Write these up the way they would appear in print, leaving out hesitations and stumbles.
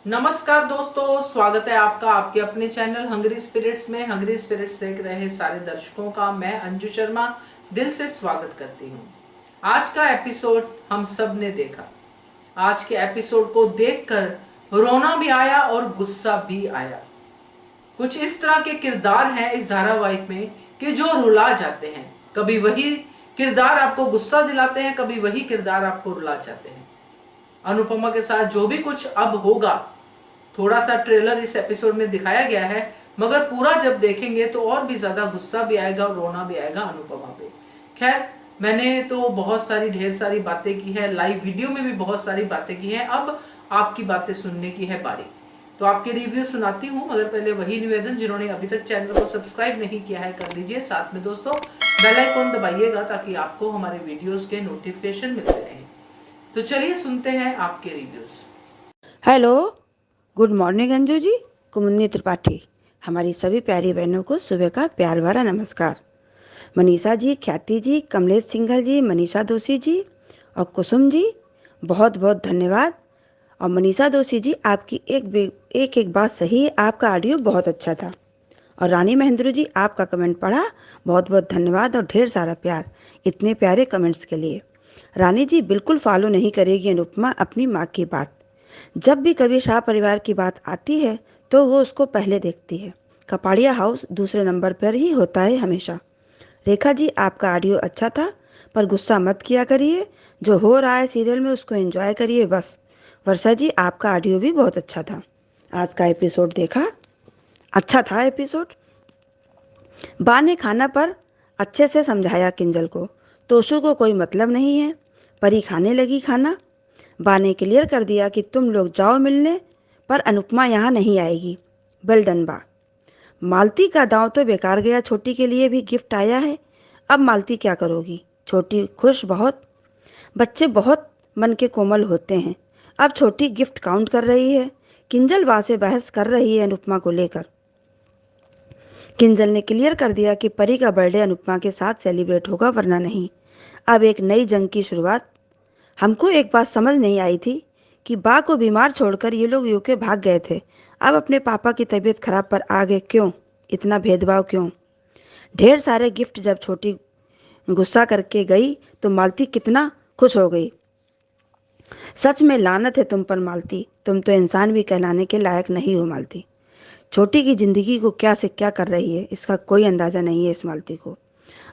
नमस्कार दोस्तों, स्वागत है आपका आपके अपने चैनल हंग्री स्पिरिट्स में। हंग्री स्पिरिट्स देख रहे सारे दर्शकों का मैं अंजू शर्मा दिल से स्वागत करती हूँ। आज का एपिसोड हम सब ने देखा। आज के एपिसोड को देखकर रोना भी आया और गुस्सा भी आया। कुछ इस तरह के किरदार हैं इस धारावाहिक में कि जो रुला जाते हैं। कभी वही किरदार आपको गुस्सा दिलाते हैं, कभी वही किरदार आपको रुला जाते हैं। अनुपमा के साथ जो भी कुछ अब होगा, थोड़ा सा ट्रेलर इस एपिसोड में दिखाया गया है, मगर पूरा जब देखेंगे तो और भी ज्यादा गुस्सा भी आएगा और रोना भी आएगा अनुपमा पे। खैर, मैंने तो बहुत सारी ढेर सारी बातें की है, लाइव वीडियो में भी बहुत सारी बातें की हैं। अब आपकी बातें सुनने की है बारी, तो आपके रिव्यू सुनाती हूँ। मगर पहले वही निवेदन, जिन्होंने अभी तक चैनल को सब्सक्राइब नहीं किया है कर लीजिए। साथ में दोस्तों बेल आइकॉन दबाइएगा ताकि आपको हमारे वीडियोस के नोटिफिकेशन मिलते रहें। तो चलिए सुनते हैं आपके reviews. Hello, good morning Anju ji. Kumunni Tripathi. हमारी सभी प्यारी बहनों को सुबह का प्यार भरा नमस्कार। मनीषा जी, ख्याति जी, कमलेश सिंघल जी, मनीषा दोषी जी और कुसुम जी, बहुत बहुत धन्यवाद। और मनीषा दोषी जी, आपकी एक बात सही है, आपका ऑडियो बहुत अच्छा था। और रानी महेंद्र जी, आपका कमेंट पढ़ा, बहुत बहुत धन्यवाद और ढेर सारा प्यार इतने प्यारे कमेंट्स के लिए। रानी जी बिल्कुल फॉलो नहीं करेगी अनुपमा अपनी माँ की बात। जब भी कभी शाह परिवार की बात आती है तो वो उसको पहले देखती है। कपाड़िया हाउस दूसरे नंबर पर ही होता है हमेशा। रेखा जी, आपका ऑडियो अच्छा था, पर गुस्सा मत किया करिए। जो हो रहा है सीरियल में उसको एंजॉय करिए बस। वर्षा जी, आपका ऑडियो भी बहुत अच्छा था। आज का एपिसोड देखा, अच्छा था एपिसोड। बा ने खाना पर अच्छे से समझाया किंजल को। तोशु को कोई मतलब नहीं है। परी खाने लगी खाना। बा ने क्लियर कर दिया कि तुम लोग जाओ मिलने, पर अनुपमा यहाँ नहीं आएगी। वेल डन बा। मालती का दांव तो बेकार गया, छोटी के लिए भी गिफ्ट आया है। अब मालती क्या करोगी? छोटी खुश बहुत। बच्चे बहुत मन के कोमल होते हैं। अब छोटी गिफ्ट काउंट कर रही है। किंजल बा से बहस कर रही है अनुपमा को लेकर। किंजल ने क्लियर कर दिया कि परी का बर्थडे अनुपमा के साथ सेलिब्रेट होगा, वरना नहीं। अब एक नई जंग की शुरुआत। हमको एक बात समझ नहीं आई थी कि बा को बीमार छोड़कर ये लोग यूके भाग गए थे। अब अपने पापा की तबीयत खराब पर आ गए, क्यों? इतना भेदभाव क्यों? ढेर सारे गिफ्ट जब छोटी गुस्सा करके गई तो मालती कितना खुश हो गई। सच में लानत है तुम पर मालती, तुम तो इंसान भी कहलाने के लायक नहीं हो मालती। छोटी की जिंदगी को क्या से क्या कर रही है, इसका कोई अंदाजा नहीं है इस मालती को।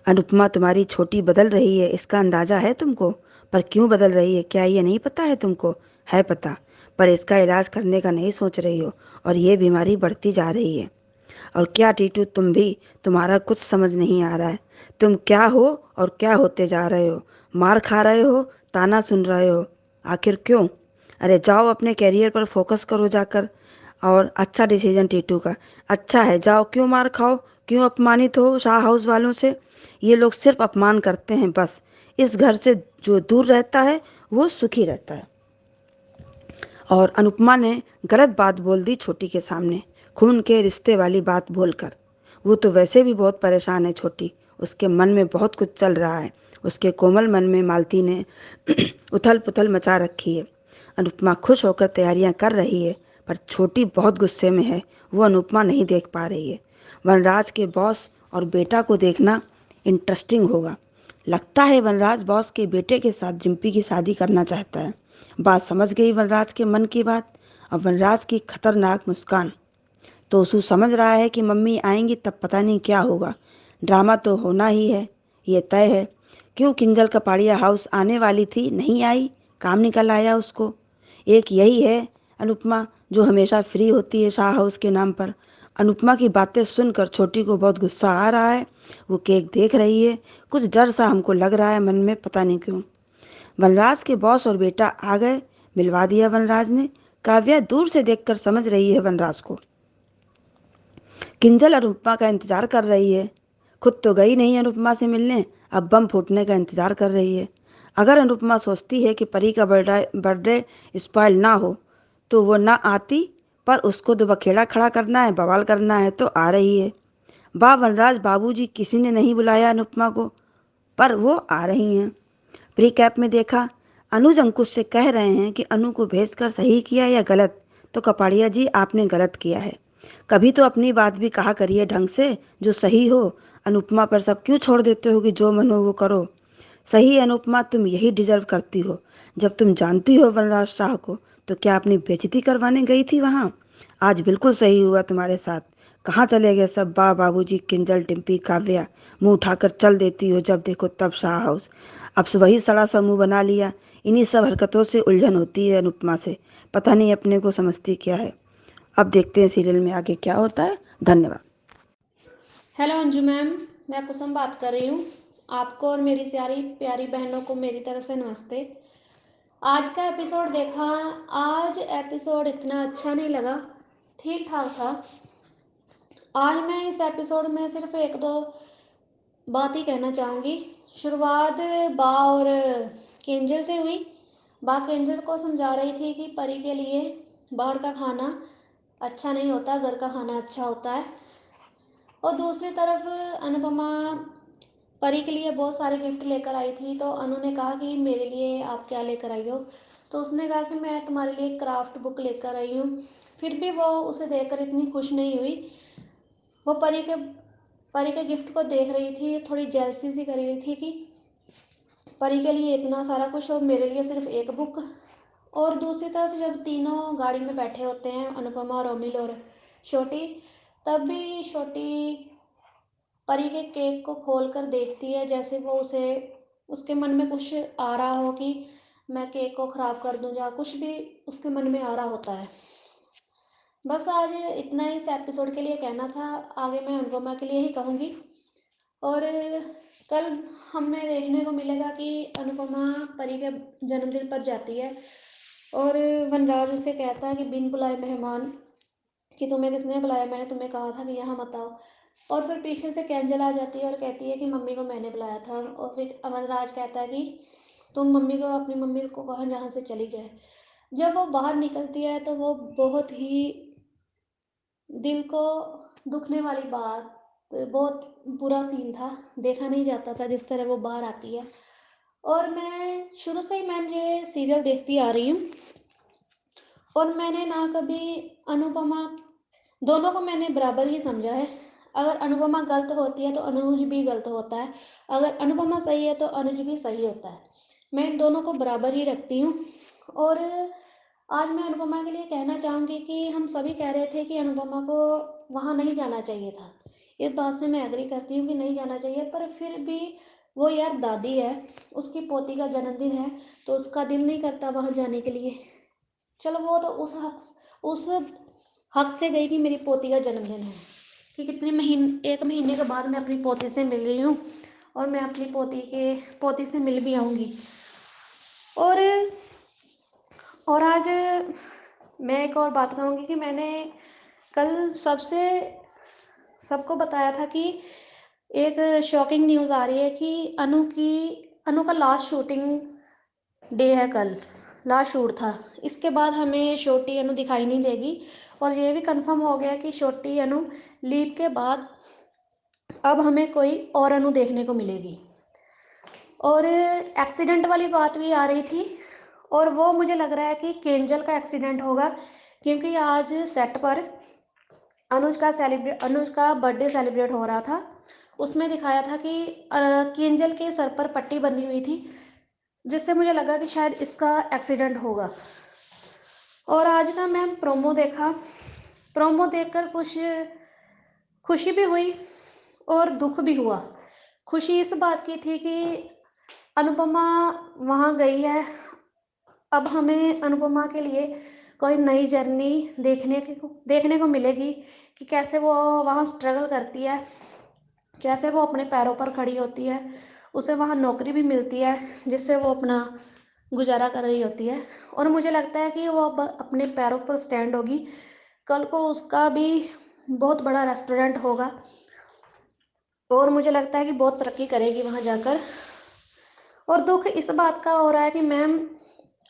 अनुपमा तुम्हारी छोटी बदल रही है, इसका अंदाजा है तुमको, पर क्यों बदल रही है क्या ये नहीं पता है तुमको? है पता, पर इसका इलाज करने का नहीं सोच रही हो, और ये बीमारी बढ़ती जा रही है। और क्या टीटू, तुम भी, तुम्हारा कुछ समझ नहीं आ रहा है। तुम क्या हो और क्या होते जा रहे हो? मार खा रहे हो, ताना सुन रहे हो, आखिर क्यों? अरे जाओ अपने कैरियर पर फोकस करो जाकर। और अच्छा डिसीजन टीटू का, अच्छा है, जाओ। क्यों मार खाओ, क्यों अपमानित हो शाह हाउस वालों से? ये लोग सिर्फ अपमान करते हैं बस। इस घर से जो दूर रहता है वो सुखी रहता है। और अनुपमा ने गलत बात बोल दी छोटी के सामने, खून के रिश्ते वाली बात बोलकर। वो तो वैसे भी बहुत परेशान है छोटी, उसके मन में बहुत कुछ चल रहा है। उसके कोमल मन में मालती ने उथल पुथल मचा रखी है। अनुपमा खुश होकर तैयारियां कर रही है, पर छोटी बहुत गुस्से में है। वो अनुपमा नहीं देख पा रही है। वनराज के बॉस और बेटा को देखना इंटरेस्टिंग होगा। लगता है वनराज बॉस के बेटे के साथ रिम्पी की शादी करना चाहता है। बात समझ गई वनराज के मन की बात। अब वनराज की खतरनाक मुस्कान। तो उसू समझ रहा है कि मम्मी आएंगी तब पता नहीं क्या होगा। ड्रामा तो होना ही है, ये तय है। क्यों किंजल कपाड़िया हाउस आने वाली थी, नहीं आई, काम निकल आया उसको। एक यही है अनुपमा, जो हमेशा फ्री होती है शाह हाउस के नाम पर। अनुपमा की बातें सुनकर छोटी को बहुत गुस्सा आ रहा है। वो केक देख रही है, कुछ डर सा हमको लग रहा है मन में, पता नहीं क्यों। वनराज के बॉस और बेटा आ गए, मिलवा दिया वनराज ने। काव्या दूर से देखकर समझ रही है वनराज को। किंजल अनुपमा का इंतजार कर रही है, खुद तो गई नहीं अनुपमा से मिलने, अब बम फूटने का इंतजार कर रही है। अगर अनुपमा सोचती है कि परी का बर्थडे स्पॉइल ना हो तो वो ना आती, पर उसको तो बखेड़ा खड़ा करना है, बवाल करना है, तो आ रही है। बा वनराज बाबूजी, किसी ने नहीं बुलाया अनुपमा को, पर वो आ रही हैं। प्री कैप में देखा, अनुज अंकुश से कह रहे हैं कि अनु को भेजकर सही किया या गलत, तो कपाड़िया जी आपने गलत किया है। कभी तो अपनी बात भी कहा करिए ढंग से, जो सही हो। अनुपमा पर सब क्यों छोड़ देते हो कि जो मन हो वो करो। सही अनुपमा, तुम यही डिजर्व करती हो। जब तुम जानती हो वनराज शाह को, तो क्या अपनी बेइज्जती करवाने गई थी वहाँ? आज बिल्कुल सही हुआ तुम्हारे साथ। कहाँ चले गए सब बाबूजी, किंजल, डिम्पी, काव्या? मुंह उठाकर चल देती हो जब देखो तब शाह हाउस। अब से वही सड़ा सा मुंह बना लिया। इन्हीं सब हरकतों से उलझन होती है अनुपमा से। पता नहीं अपने को समझती क्या है। अब देखते हैं सीरियल में आगे क्या होता है। धन्यवाद। हेलो अंजू मैम, मैं कुसुम बात कर रही हूँ। आपको और मेरी सारी प्यारी बहनों को मेरी तरफ से नमस्ते। आज का एपिसोड देखा। आज एपिसोड इतना अच्छा नहीं लगा, ठीक ठाक था। आज मैं इस एपिसोड में सिर्फ एक दो बात ही कहना चाहूँगी। शुरुआत बा और केंजल से हुई। बा केंजल को समझा रही थी कि परी के लिए बाहर का खाना अच्छा नहीं होता, घर का खाना अच्छा होता है। और दूसरी तरफ अनुपमा परी के लिए बहुत सारे गिफ्ट लेकर आई थी, तो अनु ने कहा कि मेरे लिए आप क्या लेकर आई हो। तो उसने कहा कि मैं तुम्हारे लिए क्राफ्ट बुक लेकर आई हूँ। फिर भी वो उसे देखकर इतनी खुश नहीं हुई। वो परी के गिफ्ट को देख रही थी, थोड़ी जेलसी सी कर रही थी कि परी के लिए इतना सारा कुछ और मेरे लिए सिर्फ एक बुक। और दूसरी तरफ जब तीनों गाड़ी में बैठे होते हैं, अनुपमा और अमिल और छोटी, तब भी छोटी परी के केक को खोलकर देखती है, जैसे वो उसके मन में कुछ आ रहा हो कि मैं केक को ख़राब कर दूं, या कुछ भी उसके मन में आ रहा होता है। बस आज इतना ही इस एपिसोड के लिए कहना था। आगे मैं अनुपमा के लिए ही कहूँगी। और कल हमें देखने को मिलेगा कि अनुपमा परी के जन्मदिन पर जाती है और वनराज उसे कहता है कि बिन बुलाए मेहमान, कि तुम्हें किसने बुलाया, मैंने तुम्हें कहा था कि यहाँ मत आओ। और फिर पीछे से कैंजल आ जाती है और कहती है कि मम्मी को मैंने बुलाया था। और फिर अमरराज कहता है कि तुम मम्मी को, अपनी मम्मी को कहा जहाँ से चली जाए। जब वो बाहर निकलती है तो वो बहुत ही दिल को दुखने वाली बात, बहुत बुरा सीन था। देखा नहीं जाता था जिस तरह वो बाहर आती है। और मैं शुरू से ही मैम ये सीरियल देखती आ रही हूँ, और मैंने ना कभी अनुपमा, दोनों को मैंने बराबर ही समझा है। अगर अनुपमा गलत होती है तो अनुज भी गलत होता है, अगर अनुपमा सही है तो अनुज भी सही होता है। मैं इन दोनों को बराबर ही रखती हूँ। और आज मैं अनुपमा के लिए कहना चाहूँगी कि हम सभी कह रहे थे कि अनुपमा को वहाँ नहीं जाना चाहिए था। इस बात से मैं एग्री करती हूँ कि नहीं जाना चाहिए, पर फिर भी वो यार दादी है, उसकी पोती का जन्मदिन है, तो उसका दिल नहीं करता वहाँ जाने के लिए। चलो वो तो उस हक से गई कि मेरी पोती का जन्मदिन है, कि एक महीने के बाद मैं अपनी पोती से मिल रही हूँ, और मैं अपनी पोती से मिल भी आऊँगी। और आज मैं एक और बात कहूँगी कि मैंने कल सबको बताया था कि एक शॉकिंग न्यूज़ आ रही है कि अनु का लास्ट शूटिंग डे है कल, लास्ट शूट था। इसके बाद हमें छोटी अनु दिखाई नहीं देगी, और ये भी कंफर्म हो गया कि छोटी अनु लीव के बाद अब हमें कोई और अनु देखने को मिलेगी। और एक्सीडेंट वाली बात भी आ रही थी, और वो मुझे लग रहा है कि केंजल का एक्सीडेंट होगा, क्योंकि आज सेट पर अनुज का बर्थडे सेलिब्रेट हो रहा था। उसमें दिखाया था कि केंजल के सर पर पट्टी बंधी हुई थी, जिससे मुझे लगा कि शायद इसका एक्सीडेंट होगा। और आज का मैम प्रोमो देखा। प्रोमो देखकर कुछ खुशी भी हुई और दुख भी हुआ। खुशी इस बात की थी कि अनुपमा वहाँ गई है, अब हमें अनुपमा के लिए कोई नई जर्नी देखने को मिलेगी, कि कैसे वो वहाँ स्ट्रगल करती है, कैसे वो अपने पैरों पर खड़ी होती है। उसे वहाँ नौकरी भी मिलती है जिससे वो अपना गुजारा कर रही होती है, और मुझे लगता है कि वो अब अपने पैरों पर स्टैंड होगी। कल को उसका भी बहुत बड़ा रेस्टोरेंट होगा, और मुझे लगता है कि बहुत तरक्की करेगी वहाँ जाकर। और दुख इस बात का हो रहा है कि मैम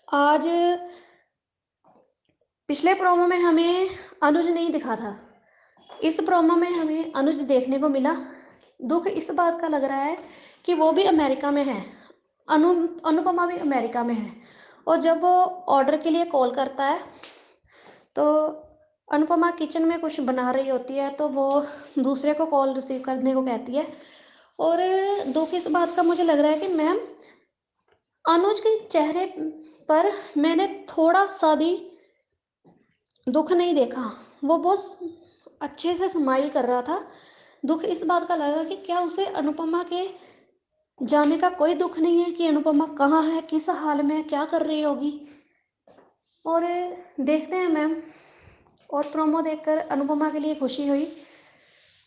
आज पिछले प्रोमो में हमें अनुज नहीं दिखा था, इस प्रोमो में हमें अनुज देखने को मिला। दुख इस बात का लग रहा है कि वो भी अमेरिका में है, अनुपमा भी अमेरिका में है, और जब वो ऑर्डर के लिए कॉल करता है तो अनुपमा किचन में कुछ बना रही होती है, तो वो दूसरे को कॉल रिसीव करने को कहती है। और दुख इस बात का मुझे लग रहा है कि मैम, अनुज के चेहरे पर मैंने थोड़ा सा भी दुख नहीं देखा। वो बहुत अच्छे से स्माइल कर रहा था। दुख इस बात का लगा कि क्या उसे अनुपमा के जाने का कोई दुख नहीं है, कि अनुपमा कहाँ है, किस हाल में है, क्या कर रही होगी। और देखते हैं मैम। और प्रोमो देखकर अनुपमा के लिए खुशी हुई,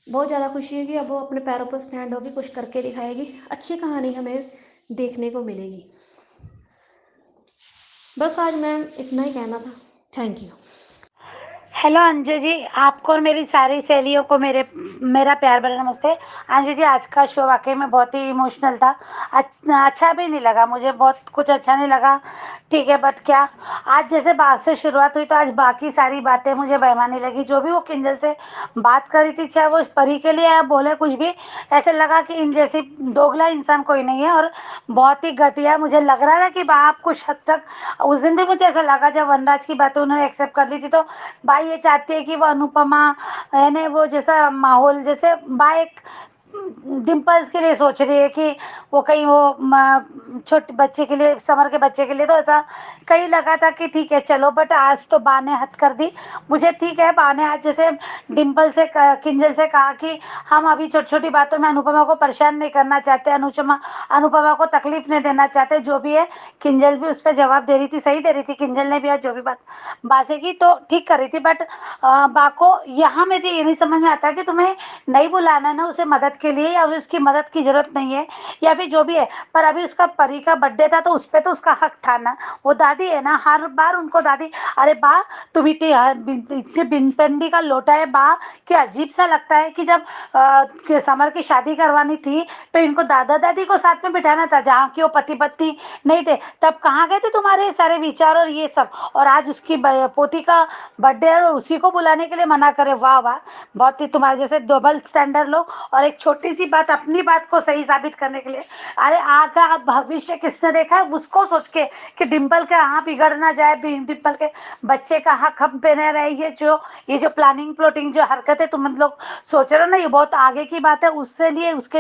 बहुत ज़्यादा खुशी हुई कि अब वो अपने पैरों पर स्टैंड होगी, कुछ करके दिखाएगी, अच्छी कहानी हमें देखने को मिलेगी। बस आज मैम इतना ही कहना था। Thank you. Hello Anju ji, आपको और मेरी सारी सहेलियों को मेरा प्यार भरा नमस्ते। अंजू जी, आज का शो वाकई में बहुत ही इमोशनल था। अच्छा भी नहीं लगा, मुझे बहुत कुछ अच्छा नहीं लगा। ठीक है, बट क्या आज जैसे बात से शुरुआत हुई, तो आज बाकी सारी बातें मुझे बेईमानी लगी। जो भी वो किंजल से बात करी थी, चाहे वो परी के लिए या बोले कुछ भी, ऐसे लगा कि इन जैसी दोगला इंसान कोई नहीं है। और बहुत ही घटिया मुझे लग रहा था कि आप कुछ हद तक, उस दिन भी मुझे ऐसा लगा जब वनराज की बातें उन्होंने एक्सेप्ट कर ली थी, तो बाई ये चाहती है कि वो अनुपमा है ना, वो जैसा माहौल, जैसे बाई एक डिम्पल्स के लिए सोच रही है कि वो कहीं वो छोटे बच्चे के लिए, समर के बच्चे के लिए, तो ऐसा कहीं लगा था कि ठीक है चलो। बट आज तो बा ने हद कर दी मुझे। ठीक है, बा ने आज जैसे डिम्पल से किंजल से कहा कि हम अभी छोटी छोटी बातों में अनुपमा को परेशान नहीं करना चाहते, अनुपमा को तकलीफ नहीं देना चाहते, जो भी है। किंजल भी उस पर जवाब दे रही थी, सही दे रही थी किंजल ने भी आज जो भी बात बा से की, तो ठीक कर रही थी। बट बा को यहाँ मुझे ये नहीं समझ में आता कि तुम्हें नहीं बुलाना है ना उसे मदद के लिए, या उसकी मदद की जरूरत नहीं है, या फिर जो भी है। पर अभी उसका परी का बर्थडे था, तो उस पर तो उसका हक था ना। वो दादी है ना, हर बार उनको दादी, अरे बा तुम इतने बिनपंडी का लोटा है बा, कि अजीब सा लगता है कि जब समर की शादी करवानी थी, तो इनको दादा दादी को साथ में बिठाना था, जहाँ की वो पति पत्नी नहीं थे। तब कहाँ गए थे तुम्हारे सारे विचार और ये सब। और आज उसकी पोती का बर्थडे है और उसी को बुलाने के लिए मना करे। वाह वाह, बहुत ही तुम्हारे जैसे डबल स्टैंडर्ड लोग। और एक छोटी सी बात, अपनी बात को सही साबित करने के लिए, अरे आगा भविष्य किसने देखा है, उसको सोच के कि डिम्पल का यहाँ बिगड़ ना जाए, डिम्पल के बच्चे का हक हम पे न रहे। ये जो प्लानिंग प्लॉटिंग जो हरकतें तुम लोग सोच रहे हो ना, ये बहुत आगे की बात है। उसके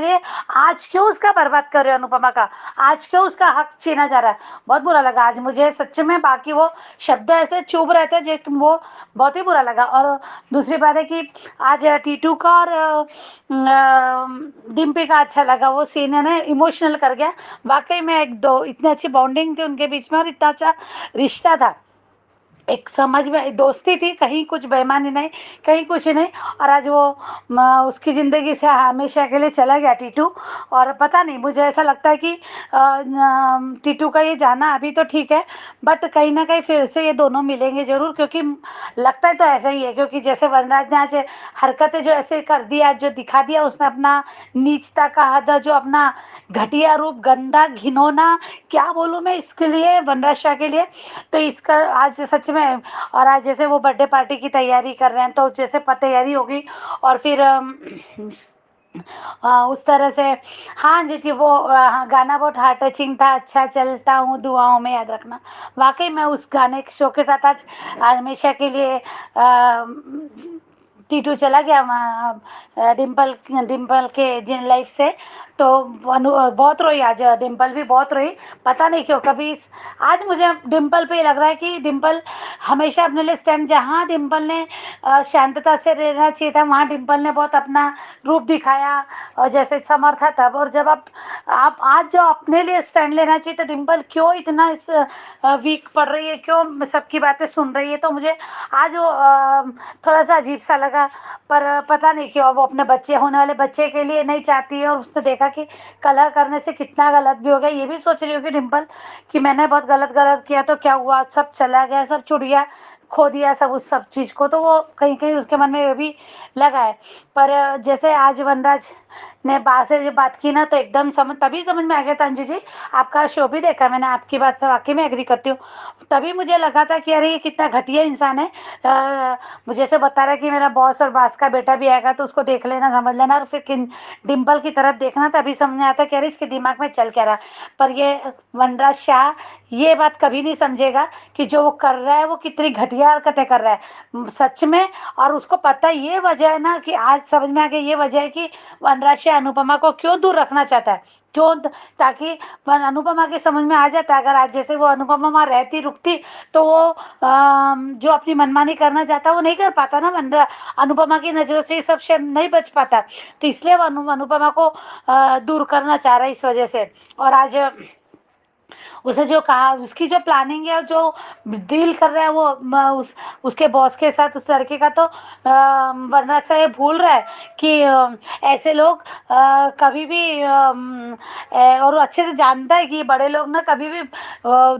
लिए आज क्यों उसका बर्बाद कर रहे हो अनुपमा का, आज क्यों उसका हक छीना जा रहा है। बहुत बुरा लगा आज मुझे सच में। बाकी वो शब्द ऐसे चुभ रहे थे जो वो बहुत ही बुरा लगा। और दूसरी बात है कि आज टीटू का और डिम्पी का अच्छा लगा, वो सीन है ना, इमोशनल कर गया। वाकई में एक दो इतनी अच्छी बॉन्डिंग थी उनके बीच में, और इतना अच्छा रिश्ता था, एक समझ में दोस्ती थी, कहीं कुछ बेईमानी नहीं, कहीं कुछ नहीं। और आज वो उसकी ज़िंदगी से हमेशा के लिए चला गया टीटू। और पता नहीं, मुझे ऐसा लगता है कि टीटू का ये जाना अभी तो ठीक है, बट कहीं ना कहीं फिर से ये दोनों मिलेंगे ज़रूर, क्योंकि लगता है तो ऐसा ही है। क्योंकि जैसे वनराज ने आज हरकतें जो ऐसे कर दिया, जो दिखा दिया उसने, अपना नीचता का हद, जो अपना घटिया रूप, गंदा घिनौना, क्या बोलूँ मैं इसके लिए, वनराज शाह के लिए। तो इसका आज सच में। और आज जैसे वो बर्थडे पार्टी की तैयारी कर रहे हैं, तो जैसे तैयारी होगी, और फिर उस तरह से, हाँ जी जी, वो गाना बहुत हार्ट टचिंग था, अच्छा चलता हूँ दुआओं में याद रखना। वाकई में उस गाने के शो के साथ आज हमेशा के लिए टीटू चला गया डिम्पल डिम्पल के जिन लाइफ से। तो बहुत रोई आज, डिम्पल भी बहुत रोई। पता नहीं क्यों, कभी आज मुझे डिम्पल पे लग रहा है कि डिम्पल हमेशा अपने लिए स्टैंड, जहाँ डिम्पल ने शांतता से रहना चाहिए था, वहाँ डिम्पल ने बहुत अपना रूप दिखाया, और जैसे समर था तब। और जब आप आज जो अपने लिए स्टैंड लेना चाहिए, तो डिम्पल क्यों इतना इस वीक पड़ रही है, क्यों सबकी बातें सुन रही है। तो मुझे आज वो थोड़ा सा अजीब सा लगा। पर पता नहीं क्यों वो अपने बच्चे, होने वाले बच्चे के लिए नहीं चाहती है। और उसने देखा कि कलह करने से कितना गलत भी हो गया, ये भी सोच रही होगी डिम्पल कि मैंने बहुत गलत किया, तो क्या हुआ, सब चला गया, सब छूट गया, खो दिया सब, उस सब चीज़ को। तो वो कहीं कहीं उसके मन में ये भी लगा है। पर जैसे आज वनराज ने बा से जब बात की ना तो एकदम तभी समझ में आ गया था अंजू जी। आपका शो भी देखा मैंने, आपकी बात से वाकई में एग्री करती हूँ। तभी मुझे लगा था कि अरे ये कितना घटिया इंसान है। मुझे से बता रहा है कि मेरा बॉस और बास का बेटा भी आएगा तो उसको देख लेना, समझ लेना, और फिर डिम्पल की तरफ देखना, तभी समझ में आता कि अरे इसके दिमाग में चल क्या रहा। पर ये वनराज शाह ये बात कभी नहीं समझेगा कि जो वो कर रहा है वो कितनी घटिया हरकतें कर रहा है सच में। और उसको पता ये वजह है ना, कि आज समझ में आ गया ये वजह है कि वनराज शाह अनुपमा को क्यों दूर रखना चाहता है, क्यों, ताकि अनुपमा के समझ में आ जाता है। अगर आज जैसे वो अनुपमा वहाँ रहती रुकती तो वो जो अपनी मनमानी करना चाहता वो नहीं कर पाता ना, अनुपमा की नज़रों से ये सब शायद नहीं बच पाता। तो इसलिए वो अनुपमा को दूर करना चाह रहा है इस वजह से। और आज उसे जो कहा, उसकी जो प्लानिंग है, जो डील कर रहा है वो उसके बॉस के साथ उस लड़के का, तो वरनाथ साहब भूल रहा है कि ऐसे लोग कभी भी और वो अच्छे से जानता है कि बड़े लोग ना कभी भी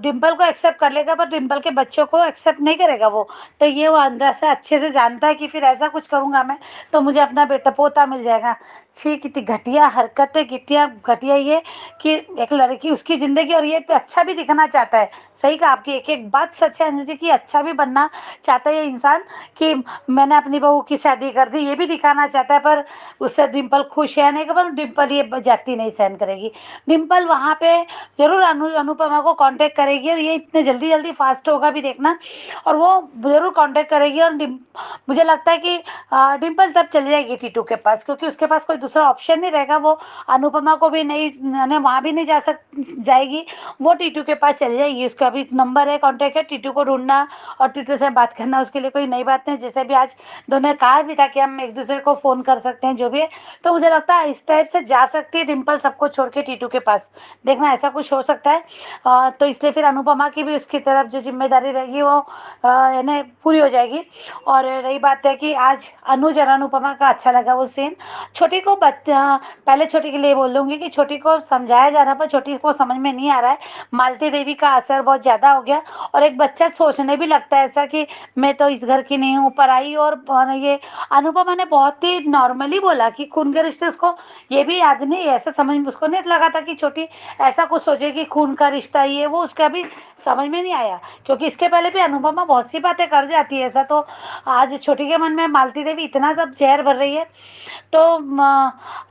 डिम्पल को एक्सेप्ट कर लेगा पर डिम्पल के बच्चों को एक्सेप्ट नहीं करेगा वो। तो ये वो अंदर से अच्छे से जानता है कि फिर ऐसा कुछ करूँगा मैं तो मुझे अपना बेटा पोता मिल जाएगा। छी, कितनी घटिया हरकतें, कितनी घटिया ये कि एक लड़की उसकी ज़िंदगी, और ये पे अच्छा भी दिखना चाहता है। सही कहा आपकी, एक एक बात सच है अनुजी की, अच्छा भी बनना चाहता है ये इंसान कि मैंने अपनी बहू की शादी कर दी, ये भी दिखाना चाहता है। पर उससे डिम्पल खुश है नहीं, पर डिम्पल ये जाती नहीं सहन करेगी। डिम्पल वहाँ पे ज़रूर अनुपमा को कांटेक्ट करेगी, और ये इतने जल्दी जल्दी फास्ट होगा भी देखना, और वो ज़रूर कांटेक्ट करेगी। और मुझे लगता है कि डिम्पल तब चली जाएगी टीटू के पास, क्योंकि उसके पास कोई दूसरा ऑप्शन नहीं रहेगा। वो अनुपमा को भी नहीं, वहाँ भी नहीं जाएगी, वो टीटू के पास चली जाएगी। उसका अभी नंबर है, कांटेक्ट है, टीटू को ढूंढना और टीटू से बात करना उसके लिए कोई नई बात नहीं। जैसे भी आज दोनों ने कहा भी था कि हम एक दूसरे को फ़ोन कर सकते हैं जो भी है, तो मुझे लगता है इस टाइप से जा सकती है डिम्पल सबको छोड़ के टीटू के पास। देखना ऐसा कुछ हो सकता है। तो इसलिए फिर अनुपमा की भी उसकी तरफ जो जिम्मेदारी रहेगी वो यानी पूरी हो जाएगी। और रही बात है कि आज अनुज और अनुपमा का अच्छा लगा वो सीन। छोटी को पहले छोटी के लिए बोल दूंगी कि छोटी को समझाया जा रहा, पर छोटी को समझ में नहीं आ रहा है। मालती देवी का असर बहुत ज़्यादा हो गया, और एक बच्चा सोचने भी लगता है ऐसा कि मैं तो इस घर की नहीं हूँ, पराई। और ये अनुपमा ने बहुत ही नॉर्मली बोला कि खून के रिश्ते, उसको ये भी याद नहीं, ऐसा समझ में उसको नहीं लगा था कि छोटी ऐसा कुछ सोचेगी खून का रिश्ता ये वो, उसका भी समझ में नहीं आया। क्योंकि इसके पहले भी अनुपमा बहुत सी बातें कर जाती है ऐसा, तो आज छोटी के मन में मालती देवी इतना सब जहर भर रही है, तो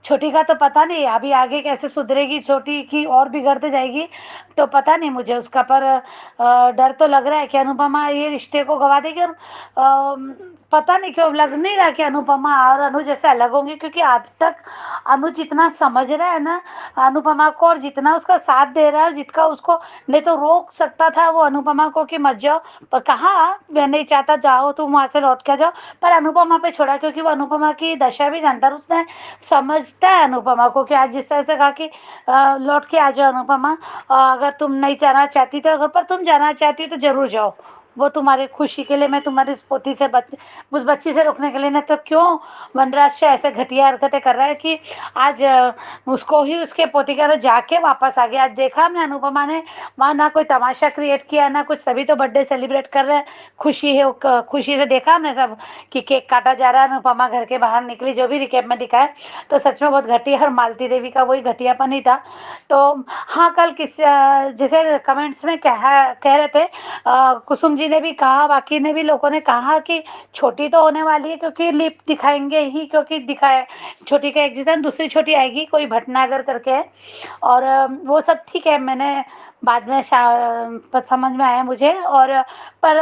छोटी का तो पता नहीं अभी आगे कैसे सुधरेगी, छोटी की और बिगड़ते जाएगी तो पता नहीं मुझे उसका। पर डर तो लग रहा है कि अनुपमा ये रिश्ते को गवा देगी। और पता नहीं क्यों लग नहीं रहा कि अनुपमा और अनुज जैसे अलग होंगे, क्योंकि अब तक अनुज जितना समझ रहा है ना अनुपमा को, और जितना उसका साथ दे रहा है, और जितना उसको नहीं तो रोक सकता था वो अनुपमा को कि मत जाओ, पर कहा मैं नहीं चाहता जाओ, तुम वहाँ से लौट के जाओ, पर अनुपमा पे छोड़ा, क्योंकि वो अनुपमा की दशा भी जानता है। उसने समझता है अनुपमा को कि आज जिस तरह से कहा कि लौट के आ जाओ अनुपमा, अगर तुम नहीं जाना चाहती तो, अगर पर तुम जाना चाहती तो जरूर जाओ, वो तुम्हारी खुशी के लिए, मैं तुम्हारी इस पोती से उस बच्ची से रोकने के लिए। नहीं तो क्यों वनराज शाह ऐसे घटिया हरकतें कर रहा है कि आज उसको ही उसके पोती का जाके वापस आ गया। आज देखा हमने अनुपमा ने वहाँ ना कोई तमाशा क्रिएट किया ना कुछ, तभी तो बर्थडे सेलिब्रेट कर रहे हैं, खुशी है, खुशी से देखा हमने सब कि केक काटा जा रहा है। अनुपमा घर के बाहर निकली, जो भी रिकेप में दिखाया, तो सच में बहुत घटिया, और मालती देवी का वही घटियापन ही था। तो हाँ, कल जैसे कमेंट्स में कह रहे थे, कुसुम जी ने भी कहा, बाकी ने भी लोगों ने कहा कि छोटी तो होने वाली है, क्योंकि लिप दिखाएंगे ही, क्योंकि दिखाए छोटी का एग्जिस्टेंस, दूसरी छोटी आएगी कोई भटनागर करके है। और वो सब ठीक है, मैंने बाद में समझ में आया मुझे। और पर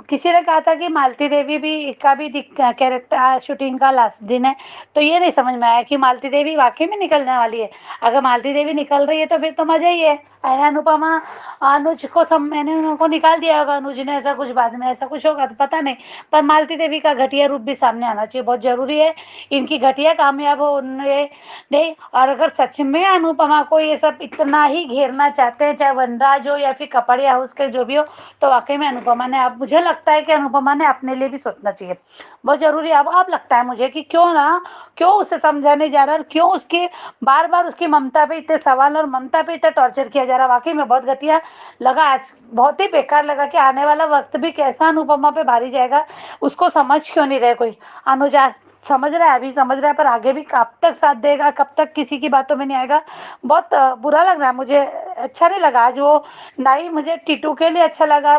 किसी ने कहा था कि मालती देवी भी का भी कैरेक्टर शूटिंग का लास्ट दिन है, तो ये नहीं समझ में आया कि मालती देवी वाकई में निकलने वाली है। अगर मालती देवी निकल रही है तो फिर तो मजा ही है। अनुपमा अनुज को मैंने उनको निकाल दिया होगा, अनुज ने ऐसा कुछ, बाद में ऐसा कुछ होगा तो पता नहीं। पर मालती देवी का घटिया रूप भी सामने आना चाहिए, बहुत जरूरी है इनकी घटिया कामयाब हो नहीं। और अगर सच में अनुपमा को ये सब इतना ही घेरना चाहते हैं, चाहे वनराज हो या फिर कपड़िया हाउस के जो भी हो, तो वाकई में अनुपमा ने, अब मुझे लगता है कि अनुपमा ने अपने लिए भी सोचना चाहिए, बहुत जरूरी है। अब लगता है मुझे कि क्यों उसे समझाने जा रहा है, क्यों उसकी बार बार उसकी ममता पे इतने सवाल और ममता पे इतना टॉर्चर किया जा रहा है। वाकई में बहुत घटिया लगा आज, बहुत ही बेकार लगा कि आने वाला वक्त भी कैसा अनुपमा पे भारी जाएगा, उसको समझ क्यों नहीं रहे कोई। अनुजा समझ रहा है, अभी समझ रहा है, पर आगे भी कब तक साथ देगा, कब तक किसी की बातों में नहीं आएगा। बहुत बुरा लग रहा है मुझे, अच्छा नहीं लगा आज वो। ना ही मुझे टीटू के लिए अच्छा लगा,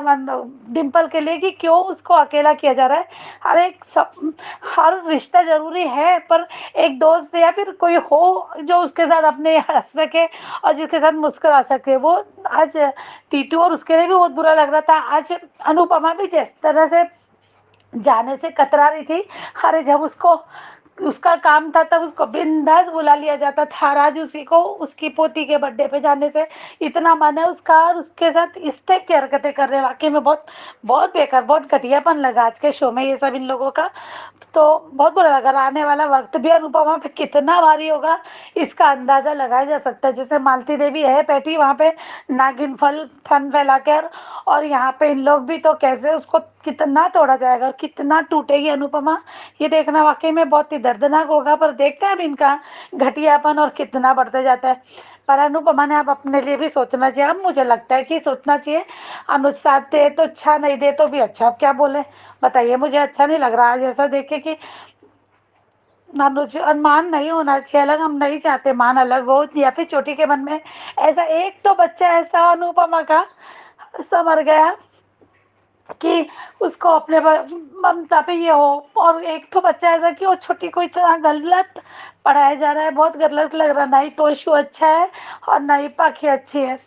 डिम्पल के लिए, कि क्यों उसको अकेला किया जा रहा है। हर एक सब, हर रिश्ता जरूरी है, पर एक दोस्त या फिर कोई हो जो उसके साथ अपने हंस सके और जिसके साथ मुस्कुरा सके। वो आज टीटू, और उसके लिए भी बहुत बुरा लग रहा था आज। अनुपमा भी जिस तरह से जाने से कतरा रही थी, अरे जब उसको उसका काम था तब उसको बिंदास बुला लिया जाता था, और आज उसी को उसकी पोती के बर्थडे पे जाने से इतना मन है उसका, और उसके साथ इस टाइप की हरकतें कर रहे हैं। वाकई में बहुत बहुत बेकार, बहुत घटियापन लगा आज के शो में ये सब इन लोगों का। तो बहुत बुरा लगा। आने वाला वक्त भी अनुपमा पे कितना भारी होगा इसका अंदाजा लगाया जा सकता है। जैसे मालती देवी है बैठी वहाँ पे नागिन फन फैलाकर, और यहाँ पे इन लोग भी, तो कैसे उसको कितना तोड़ा जाएगा और कितना टूटेगी अनुपमा, ये देखना वाकई में बहुत ही दर्दनाक होगा। पर देखते हैं अब इनका घटियापन और कितना बढ़ते जाता है। पर अनुपमा ने अब अपने लिए भी सोचना चाहिए। अब मुझे लगता है कि सोचना चाहिए, अनुज साथ दे तो अच्छा, नहीं दे तो भी अच्छा, अब क्या बोले बताइए। मुझे अच्छा नहीं लग रहा आज ऐसा देखे कि अनुज और मान नहीं होना चाहिए अलग। हम नहीं चाहते मान अलग हो, या फिर चोटी के मन में ऐसा एक तो बच्चा ऐसा अनुपमा का समर गया कि उसको अपने ममता पे ये हो, और एक तो बच्चा ऐसा कि वो छोटी को इतना गलत पढ़ाया जा रहा है, बहुत गलत लग रहा है। ना ही तोशु अच्छा है और ना ही पाखी अच्छी है।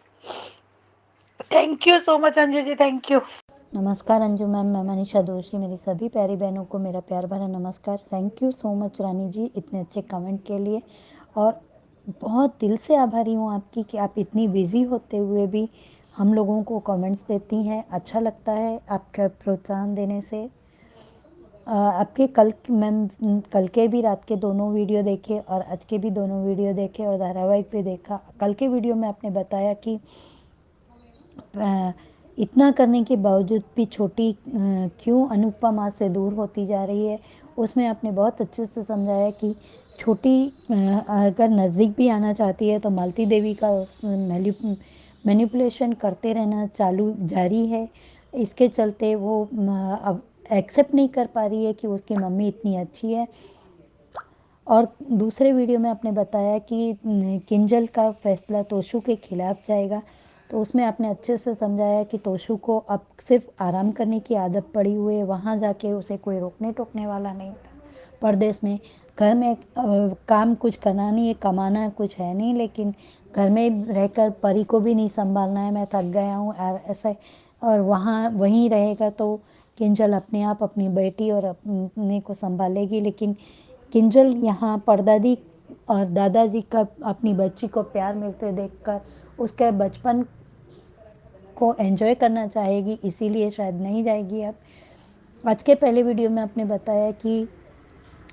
Thank you so much Anju ji, thank you. नमस्कार अंजू मैम, मैं मनीषा दोषी। मेरी सभी प्यारी बहनों को मेरा प्यार भरा नमस्कार। थैंक यू सो मच रानी जी इतने अच्छे कमेंट के लिए, और बहुत दिल से आभारी हूँ आपकी कि आप इतनी बिजी होते हुए भी हम लोगों को कमेंट्स देती हैं। अच्छा लगता है आपका प्रोत्साहन देने से। आपके मैम कल के भी रात के दोनों वीडियो देखे और आज के भी दोनों वीडियो देखे और धारावाहिक भी देखा। कल के वीडियो में आपने बताया कि इतना करने के बावजूद भी छोटी क्यों अनुपमा से दूर होती जा रही है। उसमें आपने बहुत अच्छे से समझाया कि छोटी अगर नज़दीक भी आना चाहती है तो मालती देवी का मैनिपुलेशन करते रहना जारी है। इसके चलते वो अब एक्सेप्ट नहीं कर पा रही है कि उसकी मम्मी इतनी अच्छी है। और दूसरे वीडियो में आपने बताया कि किंजल का फैसला तोशु के खिलाफ जाएगा, तो उसमें आपने अच्छे से समझाया कि तोशु को अब सिर्फ आराम करने की आदत पड़ी हुई है। वहाँ जाके उसे कोई रोकने टोकने वाला नहीं था। परदेश में घर में काम कुछ करना नहीं है, कमाना कुछ है नहीं, लेकिन घर में रहकर परी को भी नहीं संभालना है, मैं थक गया हूँ ऐसा। और वहाँ वहीं रहेगा तो किंजल अपने आप अपनी बेटी और अपने को संभालेगी। लेकिन किंजल यहाँ परदादी और दादाजी का अपनी बच्ची को प्यार मिलते देखकर उसके बचपन को एंजॉय करना चाहेगी, इसीलिए शायद नहीं जाएगी। अब आज के पहले वीडियो में आपने बताया कि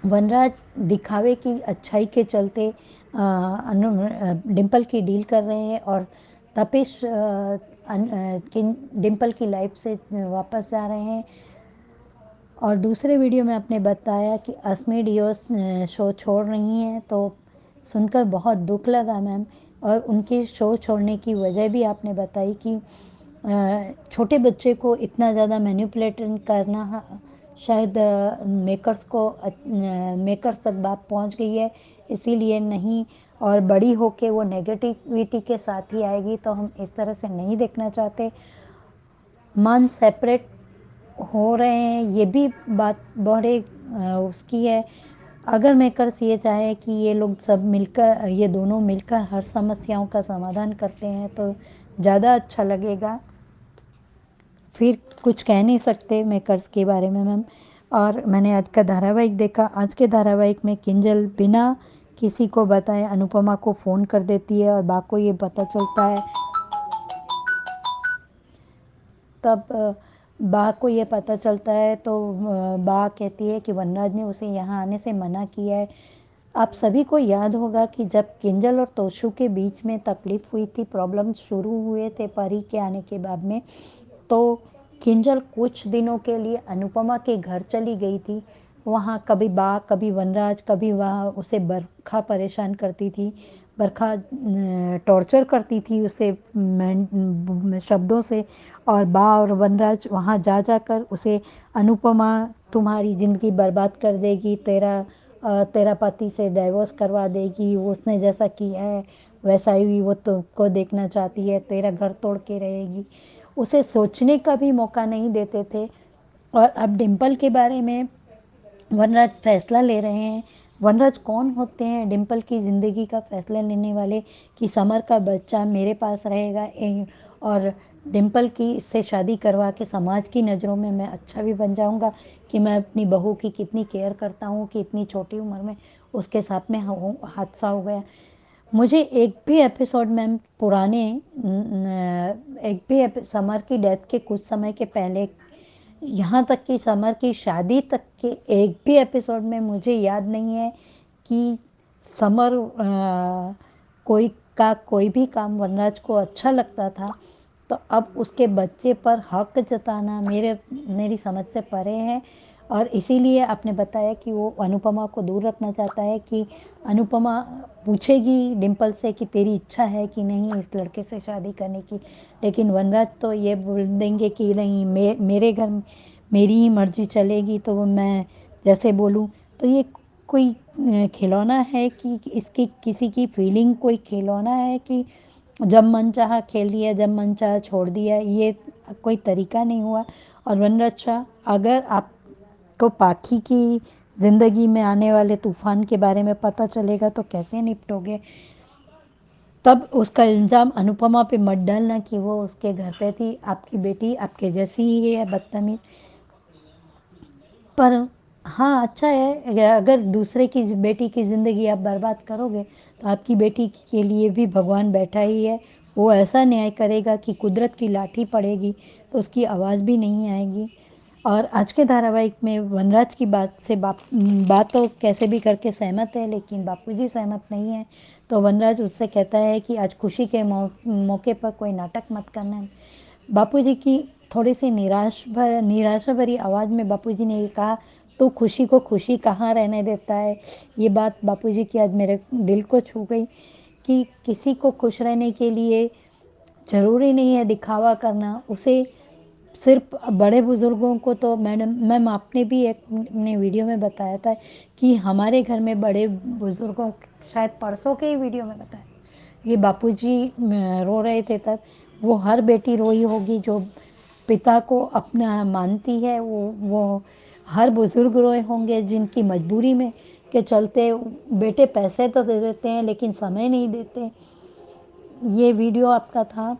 वनराज दिखावे की अच्छाई के चलते डिम्पल की डील कर रहे हैं, और तपिश डिम्पल की लाइफ से वापस जा रहे हैं। और दूसरे वीडियो में आपने बताया कि अस्मी डियो शो छोड़ रही हैं, तो सुनकर बहुत दुख लगा मैम। और उनकी शो छोड़ने की वजह भी आपने बताई कि छोटे बच्चे को इतना ज़्यादा मैनिपुलेट करना शायद मेकर्स तक बात पहुंच गई है, इसीलिए नहीं। और बड़ी होके वो नेगेटिविटी के साथ ही आएगी, तो हम इस तरह से नहीं देखना चाहते। मन सेपरेट हो रहे हैं, ये भी बात बड़े उसकी है। अगर मेकर्स ये चाहे कि ये लोग सब मिलकर, ये दोनों मिलकर हर समस्याओं का समाधान करते हैं तो ज़्यादा अच्छा लगेगा। फिर कुछ कह नहीं सकते मेकर्स के बारे में मैम। और मैंने आज का धारावाहिक देखा। आज के धारावाहिक में किंजल बिना किसी को बताए अनुपमा को फ़ोन कर देती है, और बा को ये पता चलता है। तब बा को ये पता चलता है तो बा कहती है कि वनराज ने उसे यहाँ आने से मना किया है। आप सभी को याद होगा कि जब किंजल और तोशु के बीच में तकलीफ हुई थी, प्रॉब्लम शुरू हुए थे परी के आने के बाद में, तो किंजल कुछ दिनों के लिए अनुपमा के घर चली गई थी। वहाँ कभी बा, कभी वनराज, कभी वहाँ उसे बरखा परेशान करती थी। बरखा टॉर्चर करती थी उसे शब्दों से, और बा और वनराज वहाँ जा जाकर उसे अनुपमा तुम्हारी ज़िंदगी बर्बाद कर देगी, तेरा पति से डाइवोर्स करवा देगी, वो उसने जैसा किया है वैसा ही वो तुमको देखना चाहती है, तेरा घर तोड़ के रहेगी, उसे सोचने का भी मौका नहीं देते थे। और अब डिम्पल के बारे में वनराज फैसला ले रहे हैं। वनराज कौन होते हैं डिम्पल की ज़िंदगी का फैसला लेने वाले, कि समर का बच्चा मेरे पास रहेगा और डिम्पल की इससे शादी करवा के समाज की नज़रों में मैं अच्छा भी बन जाऊंगा, कि मैं अपनी बहू की कितनी केयर करता हूँ, कि इतनी छोटी उम्र में उसके साथ में हादसा हो गया। मुझे एक भी एपिसोड में पुराने एक भी समर की डेथ के कुछ समय के पहले, यहाँ तक कि समर की शादी तक के एक भी एपिसोड में मुझे याद नहीं है कि समर कोई भी काम वनराज को अच्छा लगता था। तो अब उसके बच्चे पर हक जताना मेरी समझ से परे है, और इसीलिए आपने बताया कि वो अनुपमा को दूर रखना चाहता है, कि अनुपमा पूछेगी डिम्पल से कि तेरी इच्छा है कि नहीं इस लड़के से शादी करने की, लेकिन वनराज तो ये बोल देंगे कि नहीं, मेरे घर मेरी ही मर्जी चलेगी, तो वो मैं जैसे बोलूँ। तो ये कोई खिलौना है कि इसकी किसी की फीलिंग कोई खिलौना है कि जब मन चाहा खेल लिया, जब मन चाहा छोड़ दिया, ये कोई तरीका नहीं हुआ। और वनराज शाह, अगर आपको पाखी की ज़िंदगी में आने वाले तूफान के बारे में पता चलेगा तो कैसे निपटोगे? तब उसका इल्ज़ाम अनुपमा पे मत डालना कि वो उसके घर पे थी, आपकी बेटी आपके जैसी ही है, बदतमीज़। पर हाँ, अच्छा है, अगर दूसरे की बेटी की ज़िंदगी आप बर्बाद करोगे तो आपकी बेटी के लिए भी भगवान बैठा ही है। वो ऐसा न्याय करेगा कि कुदरत की लाठी पड़ेगी तो उसकी आवाज़ भी नहीं आएगी। और आज के धारावाहिक में वनराज की बात तो कैसे भी करके सहमत है, लेकिन बापूजी सहमत नहीं है। तो वनराज उससे कहता है कि आज खुशी के मौके पर कोई नाटक मत करना। बापूजी की थोड़ी सी निराशा भरी आवाज़ में बापूजी ने ये कहा, तो खुशी को खुशी कहाँ रहने देता है। ये बात बापूजी की आज मेरे दिल को छू गई, कि किसी को खुश रहने के लिए ज़रूरी नहीं है दिखावा करना। उसे सिर्फ बड़े बुज़ुर्गों को तो मैम आपने भी एक अपने वीडियो में बताया था कि हमारे घर में बड़े बुज़ुर्गों, शायद परसों के ही वीडियो में बताया, ये बापूजी रो रहे थे तब, वो हर बेटी रोई होगी जो पिता को अपना मानती है, वो हर बुज़ुर्ग रोए होंगे जिनकी मजबूरी में के चलते बेटे पैसे तो दे देते हैं लेकिन समय नहीं देते। ये वीडियो आपका था।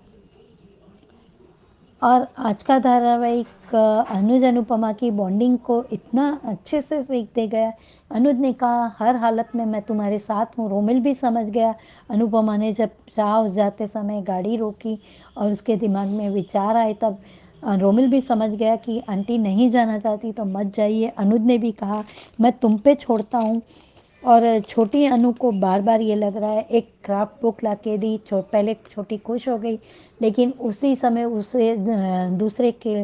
और आज का धारावाहिक अनुज अनुपमा की बॉन्डिंग को इतना अच्छे से सीखते गया। अनुज ने कहा हर हालत में मैं तुम्हारे साथ हूँ। रोमिल भी समझ गया। अनुपमा ने जब चाह जाते समय गाड़ी रोकी और उसके दिमाग में विचार आए, तब रोमिल भी समझ गया कि आंटी नहीं जाना चाहती तो मत जाइए। अनुज ने भी कहा मैं तुम पे छोड़ता हूँ। और छोटी अनु को बार बार ये लग रहा है, एक क्राफ्ट बुक ला के दी, पहले छोटी खुश हो गई, लेकिन उसी समय उसे दूसरे के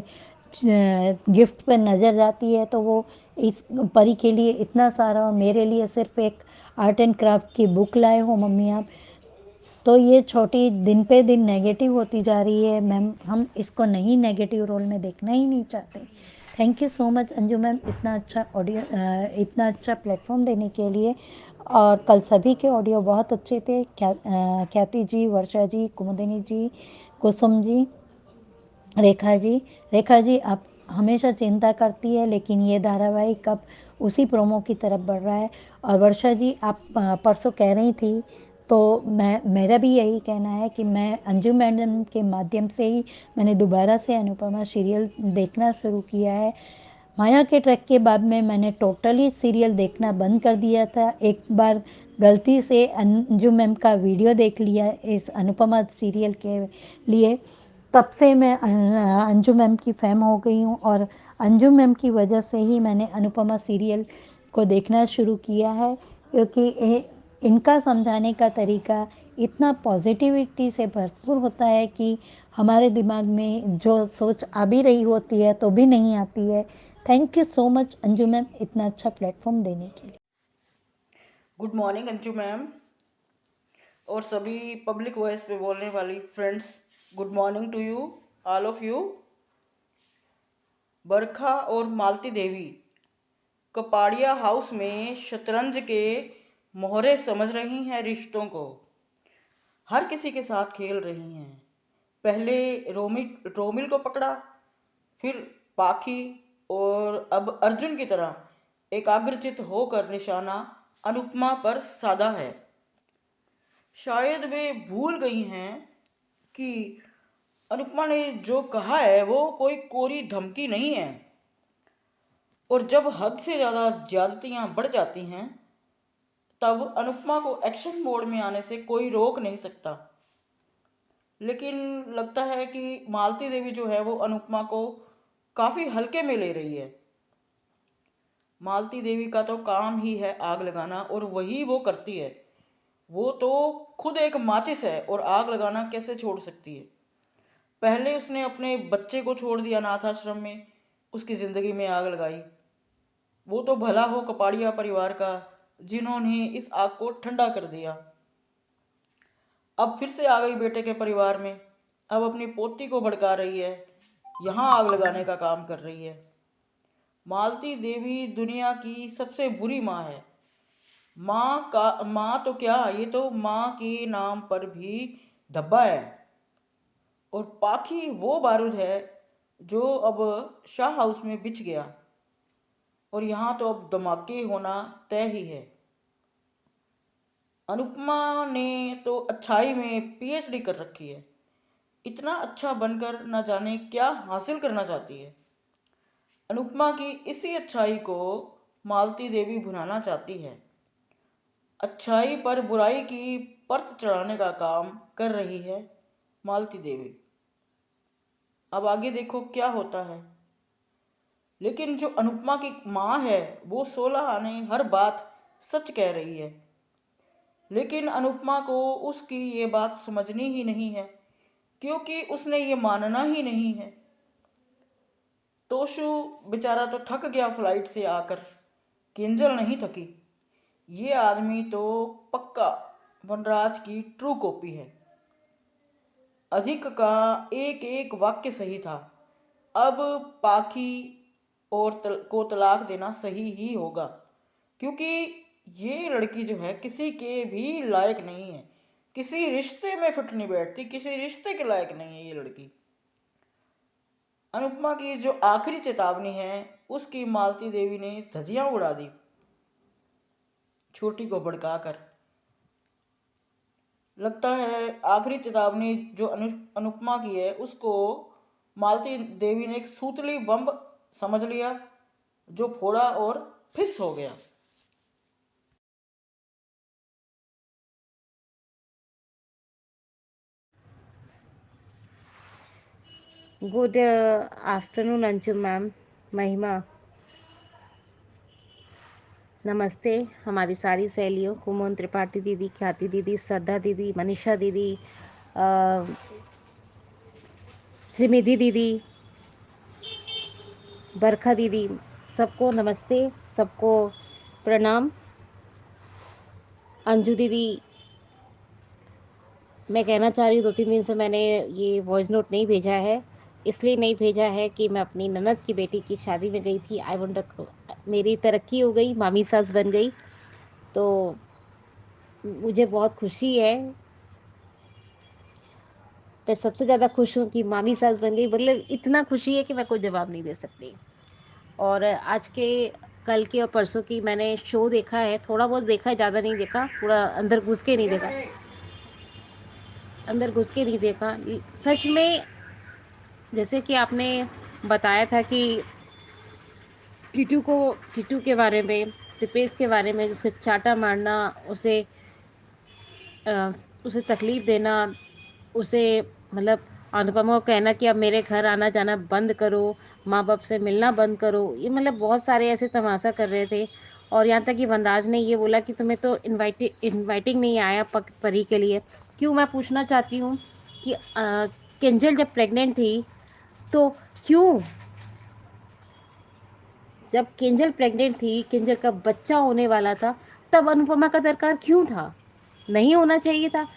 गिफ्ट पर नज़र जाती है, तो वो इस परी के लिए इतना सारा और मेरे लिए सिर्फ एक आर्ट एंड क्राफ्ट की बुक लाए हो मम्मी आप। तो ये छोटी दिन पे दिन नेगेटिव होती जा रही है मैम, हम इसको नहीं नेगेटिव रोल में देखना ही नहीं चाहते। Thank you so much Anju ma'am, इतना अच्छा ऑडियो, इतना अच्छा प्लेटफॉर्म देने के लिए। और कल सभी के ऑडियो बहुत अच्छे थे। ख्याति जी, वर्षा जी, कुमुदिनी जी, कुसुम जी, रेखा जी आप हमेशा चिंता करती है, लेकिन ये धारावाहिक अब उसी प्रोमो की तरफ बढ़ रहा है। और वर्षा जी आप परसों कह रही थी, तो मेरा भी यही कहना है कि मैं अंजू मैडम के माध्यम से ही मैंने दोबारा से अनुपमा सीरियल देखना शुरू किया है। माया के ट्रैक के बाद में मैंने टोटली सीरियल देखना बंद कर दिया था। एक बार गलती से अंजू मैम का वीडियो देख लिया इस अनुपमा सीरियल के लिए, तब से मैं अंजू मैम की फ़ैन हो गई हूँ। और अंजू मैम की वजह से ही मैंने अनुपमा सीरियल को देखना शुरू किया है, क्योंकि इनका समझाने का तरीका इतना पॉजिटिविटी से भरपूर होता है कि हमारे दिमाग में जो सोच आ भी रही होती है तो भी नहीं आती है। Thank you so much Anju ma'am, इतना अच्छा प्लेटफॉर्म देने के लिए। Good morning Anju ma'am. और सभी पब्लिक वॉइस पे बोलने वाली friends, good morning to you, all of you. Barkha और मालती देवी कपाड़िया हाउस में शतरंज के मोहरे समझ रही हैं रिश्तों को, हर किसी के साथ खेल रही हैं। पहले रोमिल को पकड़ा, फिर पाखी, और अब अर्जुन की तरह एकाग्रचित होकर निशाना अनुपमा पर साधा है। शायद वे भूल गई हैं कि अनुपमा ने जो कहा है वो कोई कोरी धमकी नहीं है, और जब हद से ज़्यादा ज्यादतियाँ बढ़ जाती हैं तब अनुपमा को एक्शन मोड में आने से कोई रोक नहीं सकता। लेकिन लगता है कि मालती देवी जो है वो अनुपमा को काफ़ी हल्के में ले रही है। मालती देवी का तो काम ही है आग लगाना, और वही वो करती है। वो तो खुद एक माचिस है और आग लगाना कैसे छोड़ सकती है। पहले उसने अपने बच्चे को छोड़ दिया अनाथ आश्रम में, उसकी ज़िंदगी में आग लगाई। वो तो भला हो कपाड़िया परिवार का, जिन्होंने इस आग को ठंडा कर दिया। अब फिर से आ गई बेटे के परिवार में, अब अपनी पोती को भड़का रही है, यहाँ आग लगाने का काम कर रही है। मालती देवी दुनिया की सबसे बुरी माँ है। माँ तो क्या, ये तो माँ के नाम पर भी धब्बा है। और पाखी वो बारूद है जो अब शाह हाउस में बिछ गया, और यहाँ तो अब धमाके होना तय ही है। अनुपमा ने तो अच्छाई में पीएचडी कर रखी है, इतना अच्छा बनकर न जाने क्या हासिल करना चाहती है। अनुपमा की इसी अच्छाई को मालती देवी भुनाना चाहती है। अच्छाई पर बुराई की परत चढ़ाने का काम कर रही है मालती देवी। अब आगे देखो क्या होता है। लेकिन जो अनुपमा की माँ है वो 16 आने हर बात सच कह रही है, लेकिन अनुपमा को उसकी ये बात समझनी ही नहीं है, क्योंकि उसने ये मानना ही नहीं है। तोशु बेचारा तो थक गया फ्लाइट से आकर, किंजल नहीं थकी। ये आदमी तो पक्का वनराज की ट्रू कॉपी है। अधिक का एक एक वाक्य सही था। अब पाखी को तलाक देना सही ही होगा, क्योंकि ये लड़की जो है किसी के भी लायक नहीं है, किसी रिश्ते में फिट नहीं बैठती, किसी रिश्ते के लायक नहीं है ये लड़की। अनुपमा की जो आखिरी चेतावनी है उसकी मालती देवी ने धज्जियां उड़ा दी, छोटी को भड़काकर। लगता है आखिरी चेतावनी जो अनुपमा की है उसको मालती देवी ने एक सूतली बम समझ लिया, जो फोड़ा और फिस हो गया। गुड आफ्टरनून अंजू मैम, महिमा, नमस्ते हमारी सारी सहेलियों, कुमोन त्रिपाठी दीदी, ख्याति दीदी, श्रद्धा दीदी, मनीषा दीदी, श्रीनिधि दीदी, बरखा दीदी, सबको नमस्ते, सबको प्रणाम। अंजू दीदी, मैं कहना चाह रही हूँ 2-3 दिन से मैंने ये वॉइस नोट नहीं भेजा है, इसलिए नहीं भेजा है कि मैं अपनी ननद की बेटी की शादी में गई थी। आई वॉन्ट, मेरी तरक्की हो गई, मामी सास बन गई, तो मुझे बहुत खुशी है। मैं सबसे ज़्यादा खुश हूँ कि मामी सास बन गई, मतलब इतना खुशी है कि मैं कोई जवाब नहीं दे सकती। और आज के, कल के और परसों की मैंने शो देखा है, थोड़ा बहुत देखा है, ज़्यादा नहीं देखा, पूरा अंदर घुस के नहीं देखा, अंदर घुस के नहीं देखा। सच में जैसे कि आपने बताया था कि टीटू के बारे में, दीपेश के बारे में, जिसको चाटा मारना, उसे तकलीफ़ देना, उसे मतलब अनुपमा को कहना कि अब मेरे घर आना जाना बंद करो, माँ बाप से मिलना बंद करो, ये मतलब बहुत सारे ऐसे तमाशा कर रहे थे। और यहाँ तक कि वनराज ने ये बोला कि तुम्हें तो इनवाइटिंग नहीं आया परी के लिए। क्यों, मैं पूछना चाहती हूँ कि किंजल जब प्रेग्नेंट थी तो क्यों, जब किंजल प्रेग्नेंट थी, किंजल का बच्चा होने वाला था, तब अनुपमा का दरकार क्यों था? नहीं होना चाहिए था।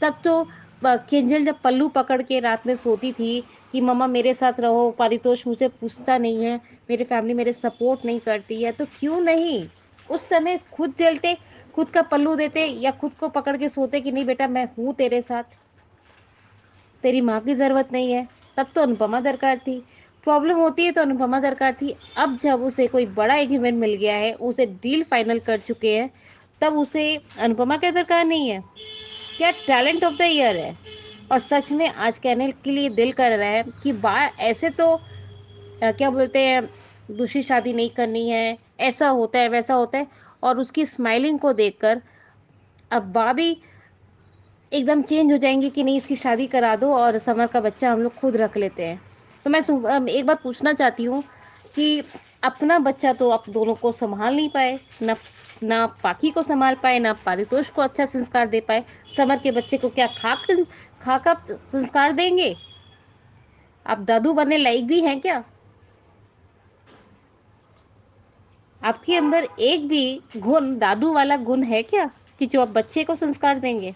तब तो किंजल जब पल्लू पकड़ के रात में सोती थी कि मम्मा मेरे साथ रहो, पारितोष मुझे पूछता नहीं है, मेरी फैमिली मेरे सपोर्ट नहीं करती है, तो क्यों नहीं उस समय खुद चलते, खुद का पल्लू देते या खुद को पकड़ के सोते कि नहीं बेटा मैं हूँ तेरे साथ, तेरी माँ की ज़रूरत नहीं है। तब तो अनुपमा दरकार थी। प्रॉब्लम होती है तो अनुपमा दरकार थी। अब जब उसे कोई बड़ा एग्रीमेंट मिल गया है, उसे डील फाइनल कर चुके हैं, तब उसे अनुपमा की दरकार नहीं है। क्या टैलेंट ऑफ द ईयर है। और सच में आज कहने के लिए दिल कर रहा है कि बा ऐसे तो क्या बोलते हैं, दूसरी शादी नहीं करनी है, ऐसा होता है वैसा होता है। और उसकी स्माइलिंग को देखकर अब बा भी एकदम चेंज हो जाएंगे कि नहीं इसकी शादी करा दो और समर का बच्चा हम लोग खुद रख लेते हैं। तो मैं एक बात पूछना चाहती हूँ कि अपना बच्चा तो आप दोनों को संभाल नहीं पाए, ना ना पाखी को संभाल पाए, ना पारितोष को अच्छा संस्कार दे पाए, समर के बच्चे को क्या खा का संस्कार देंगे? आप दादू बनने लायक भी हैं क्या? आपके अंदर एक भी गुण दादू वाला गुण है क्या कि जो आप बच्चे को संस्कार देंगे?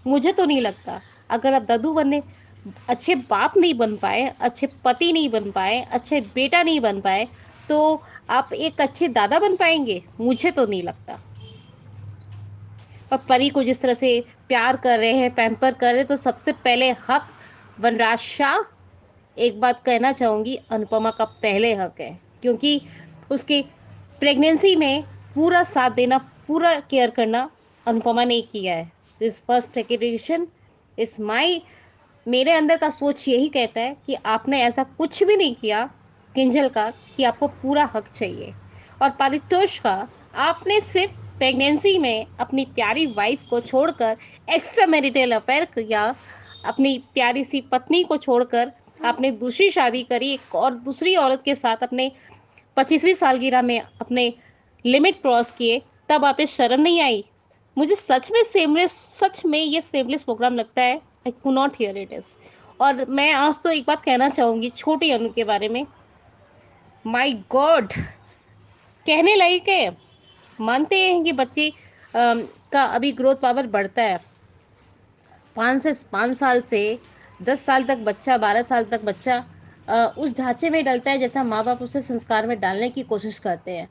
मुझे तो नहीं लगता। अगर आप दादू बनने अच्छे बाप नहीं बन पाए, अच्छे पति नहीं बन पाए, अच्छे बेटा नहीं बन पाए, तो आप एक अच्छे दादा बन पाएंगे? मुझे तो नहीं लगता। और परी को जिस तरह से प्यार कर रहे हैं, पैम्पर कर रहे हैं, तो सबसे पहले हक वनराज शाह, एक बात कहना चाहूँगी, अनुपमा का पहले हक है, क्योंकि उसकी प्रेगनेंसी में पूरा साथ देना, पूरा केयर करना अनुपमा ने किया है। This first second is my, मेरे अंदर का सोच यही कहता है कि आपने ऐसा कुछ भी नहीं किया किंजल का कि आपको पूरा हक चाहिए। और पारितोष का, आपने सिर्फ प्रेगनेंसी में अपनी प्यारी वाइफ को छोड़कर एक्स्ट्रा मैरिटल अफेयर किया, अपनी प्यारी सी पत्नी को छोड़कर आपने दूसरी शादी करी एक और दूसरी औरत के साथ, अपने 25वीं सालगिरह में अपने लिमिट क्रॉस किए, तब आप पे शर्म नहीं आई? मुझे सच में ये सेमलेस प्रोग्राम लगता है। I could not here it is. और मैं आज तो एक बात कहना चाहूंगी छोटी अनु के बारे में, माय गॉड, कहने लायक है। मानते हैं कि बच्चे का अभी ग्रोथ पावर बढ़ता है, 5 साल से 10 साल तक बच्चा, 12 साल तक बच्चा उस ढांचे में डलता है जैसा माँ बाप उसे संस्कार में डालने की कोशिश करते हैं।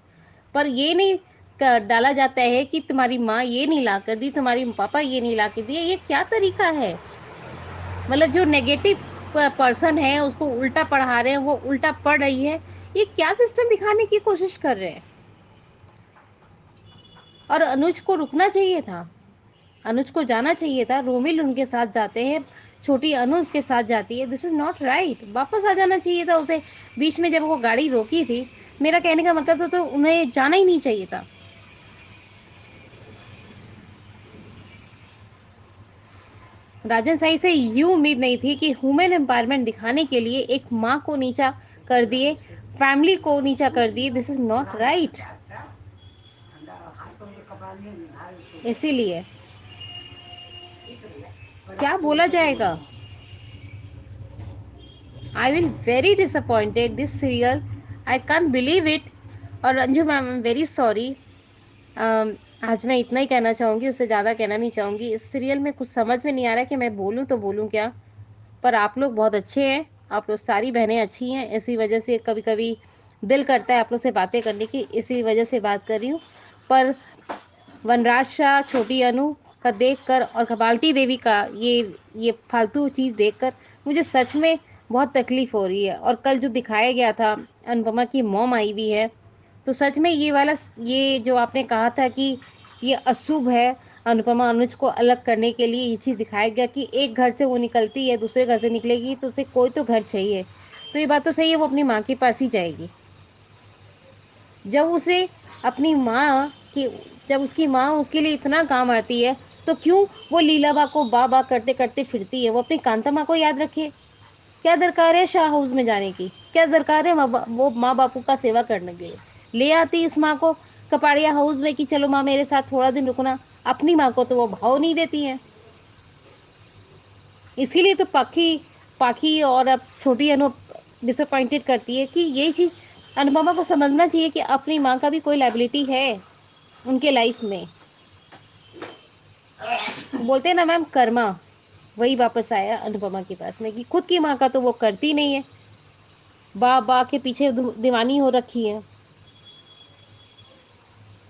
पर ये नहीं डाला जाता है कि तुम्हारी माँ ये नहीं ला कर दी, तुम्हारी पापा ये नहीं ला कर दिए। ये क्या तरीका है? मतलब जो नेगेटिव पर्सन है उसको उल्टा पढ़ा रहे हैं, वो उल्टा पढ़ रही है। ये क्या सिस्टम दिखाने की कोशिश कर रहे हैं? और अनुज को रुकना चाहिए था, अनुज को जाना चाहिए था। रोमिल उनके साथ जाते हैं, छोटी अनु उसके साथ जाती है। This is not right. वापस आ जाना चाहिए था उसे। बीच में जब वो गाड़ी रोकी थी, मेरा कहने का मतलब तो उन्हें जाना ही नहीं चाहिए था। राजन साई से यूं उम्मीद नहीं थी कि ह्यूमन एम्पावरमेंट दिखाने के लिए एक माँ को नीचा कर दिए, फैमिली को नीचा कर दिए। This is not right. इसीलिए क्या बोला जाएगा? I will very disappointed this serial, I can believe it. और Anju ma'am, I am very sorry. आज मैं इतना ही कहना चाहूँगी, उससे ज़्यादा कहना नहीं चाहूँगी। इस सीरियल में कुछ समझ में नहीं आ रहा कि मैं बोलूँ तो बोलूँ क्या। पर आप लोग बहुत अच्छे हैं, आप लोग सारी बहनें अच्छी हैं, इसी वजह से कभी कभी दिल करता है आप लोग से बातें करने की, इसी वजह से बात कर रही हूँ। पर वनराज शाह, छोटी अनु का देखकर और कपालती देवी का ये फालतू चीज़ देखकर मुझे सच में बहुत तकलीफ़ हो रही है। और कल जो दिखाया गया था, अनुपमा की मॉम आई हुई है, तो सच में ये वाला, ये जो आपने कहा था कि ये अशुभ है, अनुपमा अनुज को अलग करने के लिए ये चीज़ दिखाया गया कि एक घर से वो निकलती है, दूसरे घर से निकलेगी तो उसे कोई तो घर चाहिए। तो ये बात तो सही है, वो अपनी माँ के पास ही जाएगी। जब उसे अपनी माँ की, जब उसकी माँ उसके लिए इतना काम आती है, तो क्यों वो लीलाबा को बा करते करते फिरती है? वो अपनी कांता माँ को याद रखे। क्या दरकार है शाह हाउस में जाने की? क्या दरकार है वो माँ बापू का सेवा करने के लिए? ले आती इस माँ को कपाड़िया हाउस में कि चलो माँ मेरे साथ थोड़ा दिन रुकना। अपनी माँ को तो वो भाव नहीं देती हैं। इसीलिए तो पाखी और अब छोटी अनु डिसअपॉइंटेड करती है कि ये चीज़ अनुपमा को समझना चाहिए कि अपनी माँ का भी कोई लाइबिलिटी है उनके लाइफ में। बोलते हैं ना मैम, कर्मा वही वापस आया अनुपमा के पास में कि खुद की माँ का तो वो करती नहीं है, बा के पीछे दीवानी हो रखी है।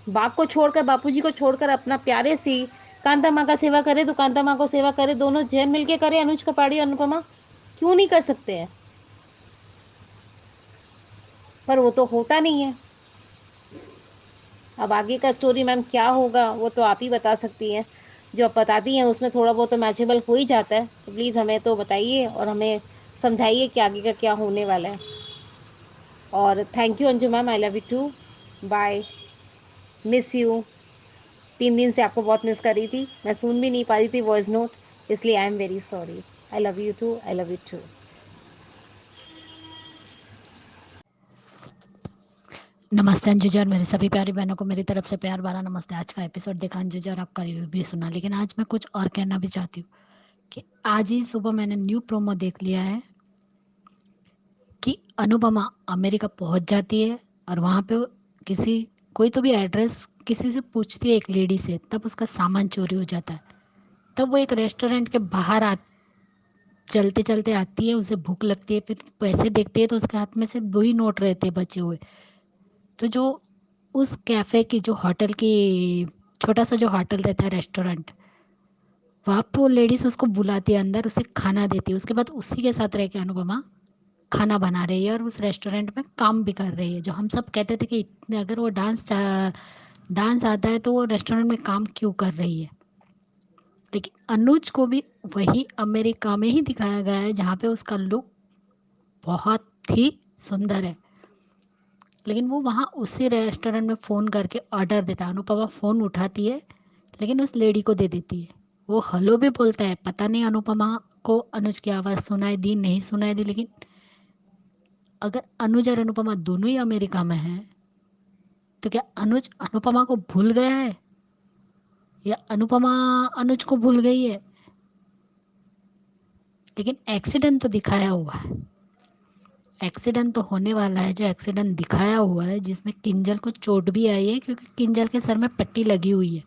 बाप को छोड़कर, बापूजी को छोड़कर अपना प्यारे सी कांता माँ का सेवा करे तो कांता माँ को सेवा करे, दोनों जैन मिलके करे, अनुज कपाड़ी और अनुपमा, क्यों नहीं कर सकते हैं? पर वो तो होता नहीं है। अब आगे का स्टोरी मैम क्या होगा वो तो आप ही बता सकती हैं। जो आप बताती हैं उसमें थोड़ा बहुत तो मैचेबल हो ही जाता है, तो प्लीज़ हमें तो बताइए और हमें समझाइए कि आगे का क्या होने वाला है। और thank you Anju ma'am, I love you too, bye, miss you. 3 दिन से आपको बहुत मिस कर रही थी, मैं सुन भी नहीं पा रही थी वॉइस नोट, इसलिए I am very sorry. I love you too, I love you too. नमस्ते अंजू जी और मेरे सभी प्यारी बहनों को मेरी तरफ से प्यार भरा नमस्ते। आज का एपिसोड देखा अंजू जी और आपका रिव्यू भी सुना, लेकिन आज मैं कुछ और कहना भी चाहती हूँ कि आज ही सुबह मैंने न्यू प्रोमो देख लिया है कि अनुपमा अमेरिका पहुंच जाती है और वहाँ पे किसी कोई तो भी एड्रेस किसी से पूछती है, एक लेडी से, तब उसका सामान चोरी हो जाता है। तब वो एक रेस्टोरेंट के बाहर चलते चलते आती है, उसे भूख लगती है, फिर पैसे देखती है तो उसके हाथ में सिर्फ 2 ही नोट रहते हैं बचे हुए। तो जो उस कैफ़े की, जो होटल की, छोटा सा जो होटल रहता है, रेस्टोरेंट, वहाँ पे वो लेडीज़ उसको बुलाती है अंदर, उसे खाना देती है। उसके बाद उसी के साथ रह के अनुपमा खाना बना रही है और उस रेस्टोरेंट में काम भी कर रही है। जो हम सब कहते थे कि इतने अगर वो डांस आता है तो वो रेस्टोरेंट में काम क्यों कर रही है। लेकिन अनुज को भी वही अमेरिका में ही दिखाया गया है जहाँ पे उसका लुक बहुत ही सुंदर है। लेकिन वो वहाँ उसी रेस्टोरेंट में फ़ोन करके ऑर्डर देता है। अनुपमा फ़ोन उठाती है लेकिन उस लेडी को दे देती है। वो हेलो भी बोलता है, पता नहीं अनुपमा को अनुज की आवाज़ सुनाई दी नहीं सुनाई दी। लेकिन अगर अनुज और अनुपमा दोनों ही अमेरिका में हैं तो क्या अनुज अनुपमा को भूल गया है या अनुपमा अनुज को भूल गई है? लेकिन एक्सीडेंट तो दिखाया हुआ है, एक्सीडेंट तो होने वाला है। जो एक्सीडेंट दिखाया हुआ है जिसमें किंजल को चोट भी आई है, क्योंकि किंजल के सर में पट्टी लगी हुई है,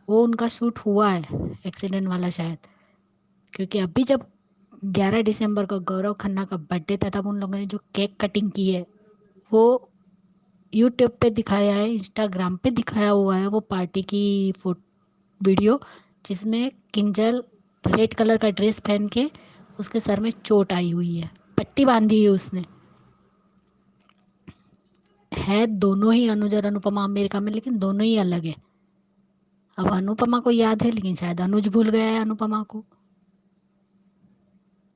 वो उनका शूट हुआ है एक्सीडेंट वाला शायद। क्योंकि अभी जब 11 दिसंबर को गौरव खन्ना का बर्थडे था तब उन लोगों ने जो केक कटिंग की है वो यूट्यूब पे दिखाया है, इंस्टाग्राम पे दिखाया हुआ है वो पार्टी की वीडियो, जिसमें किंजल रेड कलर का ड्रेस पहन के उसके सर में चोट आई हुई है, पट्टी बांधी है उसने। है दोनों ही अनुज और अनुपमा अमेरिका में, लेकिन दोनों ही अलग है। अब अनुपमा को याद है लेकिन शायद अनुज भूल गया है अनुपमा को,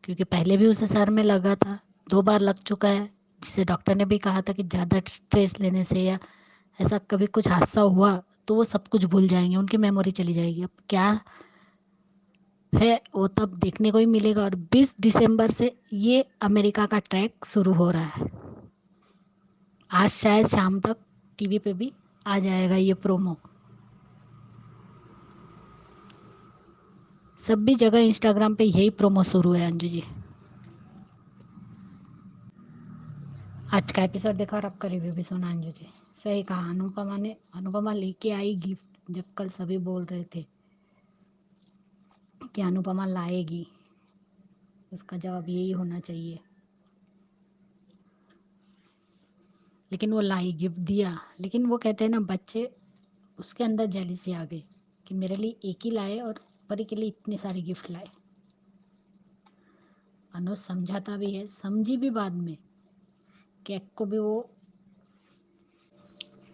क्योंकि पहले भी उसे सर में लगा था, 2 बार लग चुका है, जिसे डॉक्टर ने भी कहा था कि ज़्यादा स्ट्रेस लेने से या ऐसा कभी कुछ हादसा हुआ तो वो सब कुछ भूल जाएंगे, उनकी मेमोरी चली जाएगी। अब क्या है वो तब देखने को ही मिलेगा। और 20 दिसंबर से ये अमेरिका का ट्रैक शुरू हो रहा है। आज शायद शाम तक टीवी पे भी आ जाएगा ये प्रोमो। सभी जगह इंस्टाग्राम पे यही प्रोमो शुरू है अंजू जी। आज का एपिसोड देखा और आपका रिव्यू भी सुना अंजू जी। सही कहा, अनुपमा लेके आई गिफ्ट। जब कल सभी बोल रहे थे कि अनुपमा लाएगी, उसका जवाब यही होना चाहिए। लेकिन वो लाई, गिफ्ट दिया। लेकिन वो कहते हैं ना, बच्चे, उसके अंदर जेलिसी आ गई कि मेरे लिए एक ही लाए और परी के लिए इतने सारे गिफ्ट लाए। अनुज समझाता भी है, समझी भी बाद में। केक को भी वो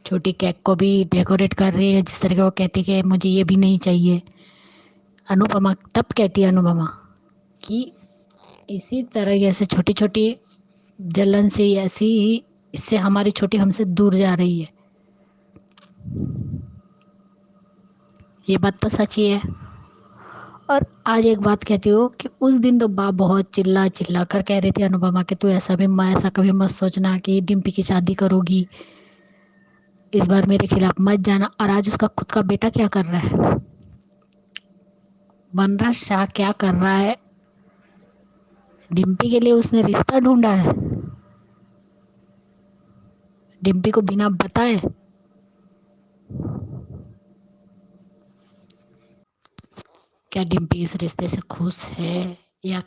छोटी केक को भी डेकोरेट कर रही है जिस तरह के वो कहती कि मुझे ये भी नहीं चाहिए। अनुपमा तब कहती है अनुपमा कि इसी तरह से छोटी छोटी जलन से ऐसी ही इससे हमारी छोटी हमसे दूर जा रही है। ये बात तो सच ही है। और आज एक बात कहती हूँ कि उस दिन तो बाप बहुत चिल्ला चिल्ला कर कह रही थी अनुपमा कि तू ऐसा कभी मत सोचना कि डिम्पी की शादी करोगी, इस बार मेरे खिलाफ मत जाना। और आज उसका खुद का बेटा क्या कर रहा है, बनराज शाह क्या कर रहा है, डिम्पी के लिए उसने रिश्ता ढूंढा है, डिम्पी को बिना बताए। क्या डिम्पी इस रिश्ते से खुश है या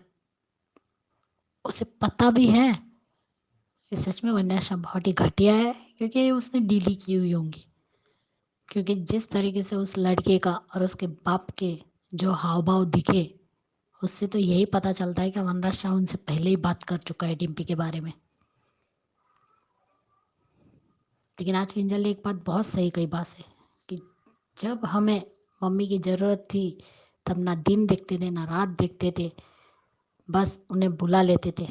उसे पता भी है? ये सच में वंदना बहुत ही घटिया है, क्योंकि उसने डील की हुई होंगी। क्योंकि जिस तरीके से उस लड़के का और उसके बाप के जो हाव भाव दिखे, उससे तो यही पता चलता है कि वनराज शाह उनसे पहले ही बात कर चुका है डिम्पी के बारे में। लेकिन आज किंजल ने एक बात बहुत सही कही बात है कि जब हमें मम्मी की ज़रूरत थी तब ना दिन देखते थे ना रात देखते थे, बस उन्हें बुला लेते थे।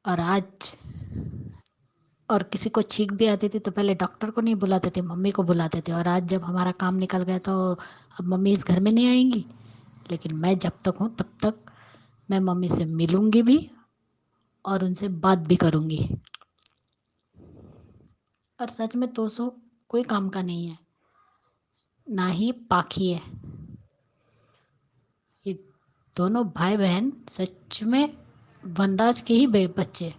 और आज और किसी को छींक भी आती थी तो पहले डॉक्टर को नहीं बुलाते थे, मम्मी को बुलाते थे। और आज जब हमारा काम निकल गया तो अब मम्मी इस घर में नहीं आएंगी, लेकिन मैं जब तक हूँ तब तक मैं मम्मी से मिलूंगी भी और उनसे बात भी करूंगी। और सच में तोसो कोई काम का नहीं है, ना ही पाखी है। ये दोनों भाई बहन सच में वनराज के ही बच्चे।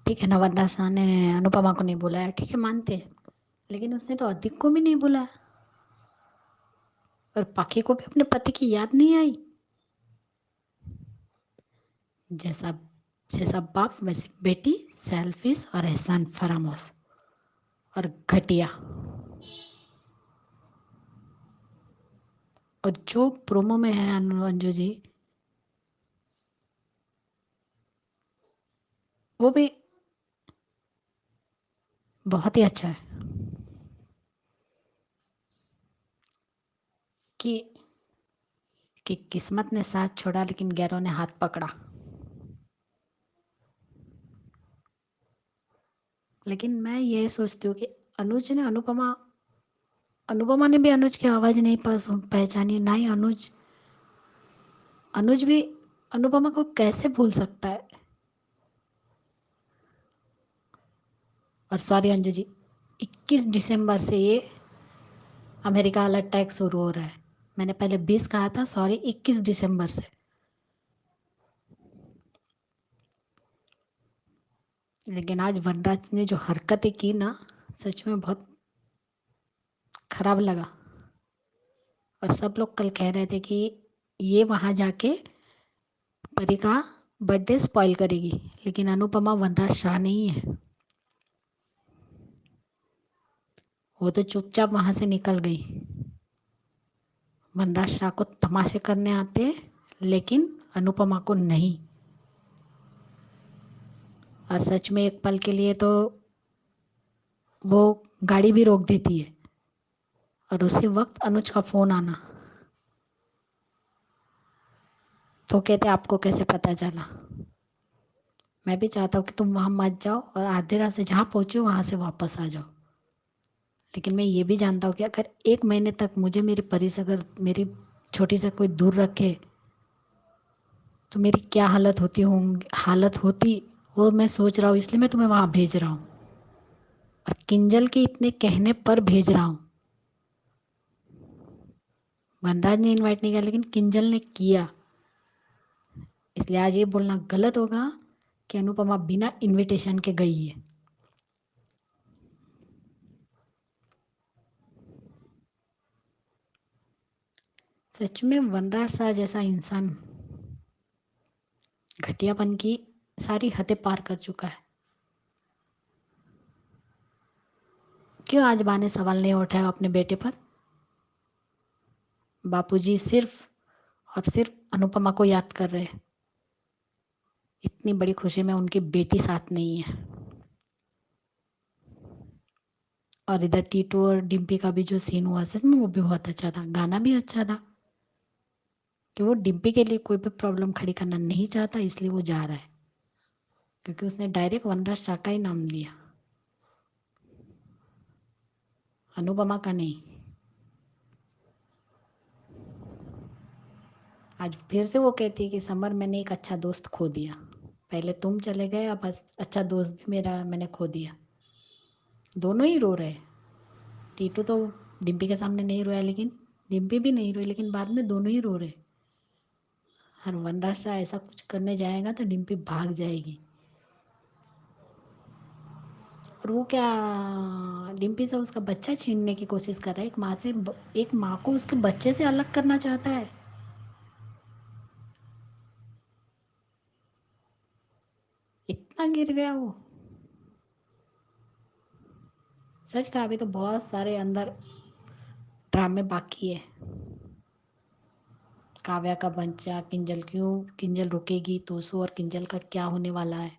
ठीक है ना, वनराज शाह ने अनुपमा को नहीं बुलाया, ठीक है मानते हैं, लेकिन उसने तो अधिक को भी नहीं बुलाया। और पाखी को भी अपने पति की याद नहीं आई। जैसा जैसा बाप वैसी बेटी, सेल्फिश और एहसान फरामोश और घटिया। और जो प्रोमो में है अंजू जी, वो भी बहुत ही अच्छा है कि किस्मत ने साथ छोड़ा लेकिन गैरों ने हाथ पकड़ा। लेकिन मैं ये सोचती हूँ कि अनुज ने अनुपमा ने भी अनुज की आवाज़ नहीं पहचानी, ना ही अनुज भी अनुपमा को कैसे भूल सकता है। और सॉरी अंजू जी, 21 दिसंबर से ये अमेरिका वाला टैक्स शुरू हो रहा है। मैंने पहले 20 कहा था, सॉरी 21 दिसंबर से। लेकिन आज वनराज ने जो हरकतें की ना, सच में बहुत खराब लगा। और सब लोग कल कह रहे थे कि ये वहां जाके परी का बर्थडे स्पॉइल करेगी, लेकिन अनुपमा वनराज शाह नहीं है। वो तो चुपचाप वहां से निकल गई। वनराज शाह को तमाशे करने आते, लेकिन अनुपमा को नहीं। और सच में एक पल के लिए तो वो गाड़ी भी रोक देती है और उसी वक्त अनुज का फोन आना, तो कहते आपको कैसे पता चला। मैं भी चाहता हूँ कि तुम वहां मत जाओ और आधे रात से जहां पहुंचो वहां से वापस आ जाओ। लेकिन मैं ये भी जानता हूँ कि अगर 1 महीने तक मुझे मेरी परी से अगर मेरी छोटी से कोई दूर रखे तो मेरी क्या हालत होती, वो मैं सोच रहा हूँ, इसलिए मैं तुम्हें वहां भेज रहा हूँ। और किंजल के इतने कहने पर भेज रहा हूँ। वनराज ने इनवाइट नहीं किया लेकिन किंजल ने किया, इसलिए आज ये बोलना गलत होगा कि अनुपमा बिना इनविटेशन के गई है। सच में वनराज शाह जैसा इंसान घटियापन की सारी हदें पार कर चुका है। क्यों आज माँ ने सवाल नहीं उठाया अपने बेटे पर? बापूजी सिर्फ और सिर्फ अनुपमा को याद कर रहे हैं। इतनी बड़ी खुशी में उनकी बेटी साथ नहीं है। और इधर टीटू और डिम्पी का भी जो सीन हुआ, सच में वो भी बहुत अच्छा था, गाना भी अच्छा था। कि वो डिम्पी के लिए कोई भी प्रॉब्लम खड़ी करना नहीं चाहता, इसलिए वो जा रहा है, क्योंकि उसने डायरेक्ट वनराज शाह का ही नाम लिया, अनुपमा का नहीं। आज फिर से वो कहती है कि समर मैंने एक अच्छा दोस्त खो दिया, पहले तुम चले गए, अब अच्छा दोस्त भी मेरा मैंने खो दिया। दोनों ही रो रहे। टीटू तो डिम्पी के सामने नहीं रोया, लेकिन डिम्पी भी नहीं रोई, लेकिन बाद में दोनों ही रो रहे। और वनराज शाह ऐसा कुछ करने जाएगा तो डिम्पी भाग जाएगी। और वो क्या डिम्पी से उसका बच्चा छीनने की कोशिश कर रहा है। एक माँ को उसके बच्चे से अलग करना चाहता है। इतना गिर गया वो। सच कहा, अभी तो बहुत सारे अंदर ड्रामे बाकी है। काव्या का बच्चा, किंजल रुकेगी, तोसू और किंजल का क्या होने वाला है।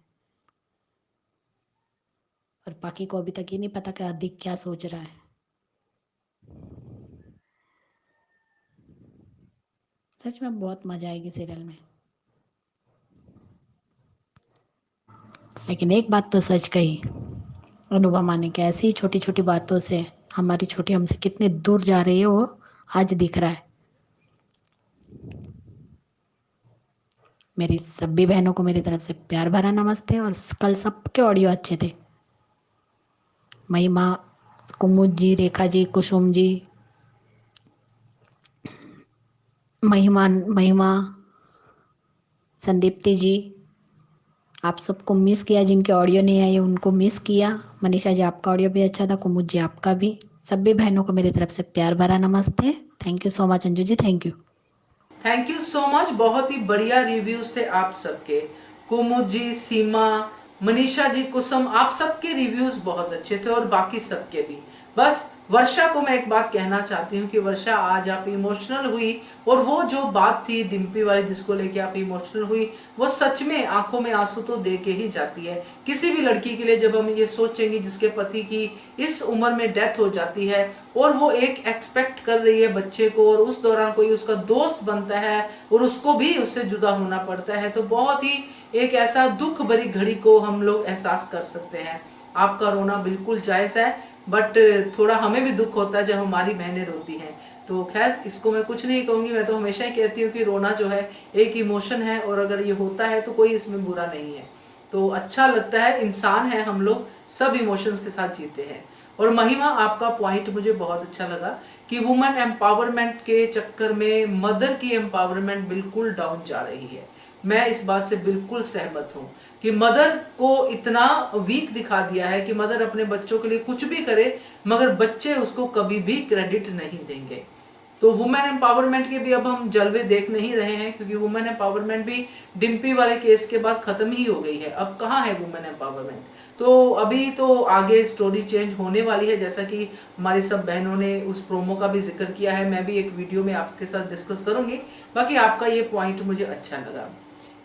और बाकी को अभी तक ये नहीं पता कि अधिक क्या सोच रहा है। सच में बहुत मजा आएगी सीरियल में। लेकिन एक बात तो सच कही अनुपमा ने, कि ऐसी छोटी छोटी बातों से हमारी छोटी हमसे कितने दूर जा रही है वो आज दिख रहा है। मेरी सभी बहनों को मेरी तरफ से प्यार भरा नमस्ते। और कल सबके ऑडियो अच्छे थे। महिमा, कुमुद जी, रेखा जी, कुसुम जी, महिमा, संदीप्ति जी, आप सबको मिस किया। जिनके ऑडियो नहीं आए उनको मिस किया। मनीषा जी, आपका ऑडियो भी अच्छा था। कुमुद जी, आपका भी। सभी बहनों को मेरी तरफ से प्यार भरा नमस्ते। Thank you so much Anju ji, thank you. Thank you so much. बहुत ही बढ़िया रिव्यूज थे आप सबके। कुमुद जी, सीमा, मनीषा जी, कुसुम, आप सबके रिव्यूज बहुत अच्छे थे और बाकी सबके भी। बस वर्षा को मैं एक बात कहना चाहती हूँ कि वर्षा आज आप इमोशनल हुई, और वो जो बात थी डिम्पी वाली जिसको लेके आप इमोशनल हुई, वो सच में आंखों में आंसू तो दे के ही जाती है किसी भी लड़की के लिए। जब हम ये सोचेंगे जिसके पति की इस उम्र में डेथ हो जाती है और वो एक एक्सपेक्ट कर रही है बच्चे को, और उस दौरान कोई उसका दोस्त बनता है और उसको भी उससे जुदा होना पड़ता है, तो बहुत ही एक ऐसा दुख भरी घड़ी को हम लोग एहसास कर सकते हैं। आपका रोना बिल्कुल जायज है, बट थोड़ा हमें भी दुख होता है जब हमारी बहनें रोती हैं। तो खैर, इसको मैं कुछ नहीं कहूंगी। मैं तो हमेशा ही कहती हूँ कि रोना जो है एक इमोशन है, और अगर ये होता है तो कोई इसमें बुरा नहीं है। तो अच्छा लगता है, इंसान है हम लोग, सब इमोशंस के साथ जीते हैं। और महिमा, आपका पॉइंट मुझे बहुत अच्छा लगा कि वुमेन एम्पावरमेंट के चक्कर में मदर की एम्पावरमेंट बिल्कुल डाउन जा रही है। मैं इस बात से बिल्कुल सहमत हूँ कि मदर को इतना वीक दिखा दिया है कि मदर अपने बच्चों के लिए कुछ भी करे मगर बच्चे उसको कभी भी क्रेडिट नहीं देंगे। तो वुमेन एम्पावरमेंट के भी अब हम जलवे देख नहीं रहे हैं, क्योंकि वुमेन एम्पावरमेंट भी डिम्पी वाले केस के बाद खत्म ही हो गई है। अब कहाँ है वुमेन एम्पावरमेंट? तो अभी तो आगे स्टोरी चेंज होने वाली है, जैसा कि हमारी सब बहनों ने उस प्रोमो का भी जिक्र किया है। मैं भी एक वीडियो में आपके साथ डिस्कस करूंगी। बाकी आपका ये पॉइंट मुझे अच्छा लगा।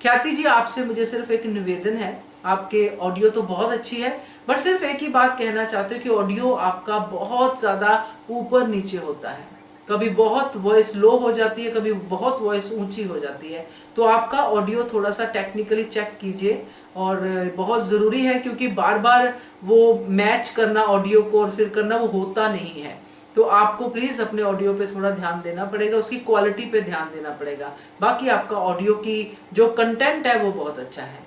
ख्याति जी, आपसे मुझे सिर्फ एक निवेदन है। आपके ऑडियो तो बहुत अच्छी है, बट सिर्फ एक ही बात कहना चाहते हो कि ऑडियो आपका बहुत ज्यादा ऊपर नीचे होता है। कभी बहुत वॉइस लो हो जाती है, कभी बहुत वॉइस ऊंची हो जाती है। तो आपका ऑडियो थोड़ा सा टेक्निकली चेक कीजिए, और बहुत जरूरी है, क्योंकि बार बार वो मैच करना ऑडियो को और फिर करना वो होता नहीं है। तो आपको प्लीज अपने ऑडियो पे थोड़ा ध्यान देना पड़ेगा, उसकी क्वालिटी पे ध्यान देना पड़ेगा। बाकी आपका ऑडियो की जो कंटेंट है वो बहुत अच्छा है।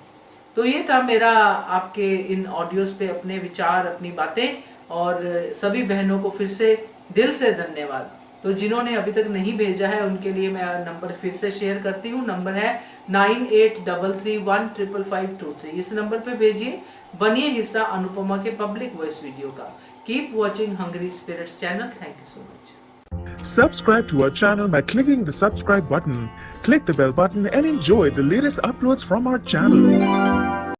तो ये था मेरा आपके इन ऑडियोज पे अपने विचार, अपनी बातें, और सभी बहनों को फिर से दिल से धन्यवाद। तो जिन्होंने अभी तक नहीं भेजा है उनके लिए मैं नंबर फिर से शेयर करती हूँ। नंबर है 9833155523। इस नंबर पे भेजिए, बनिए हिस्सा अनुपमा के पब्लिक वॉइस वीडियो का। Keep watching Hungry Spirits channel. Thank you so much. Subscribe to our channel by clicking the subscribe button. Click the bell button and enjoy the latest uploads from our channel.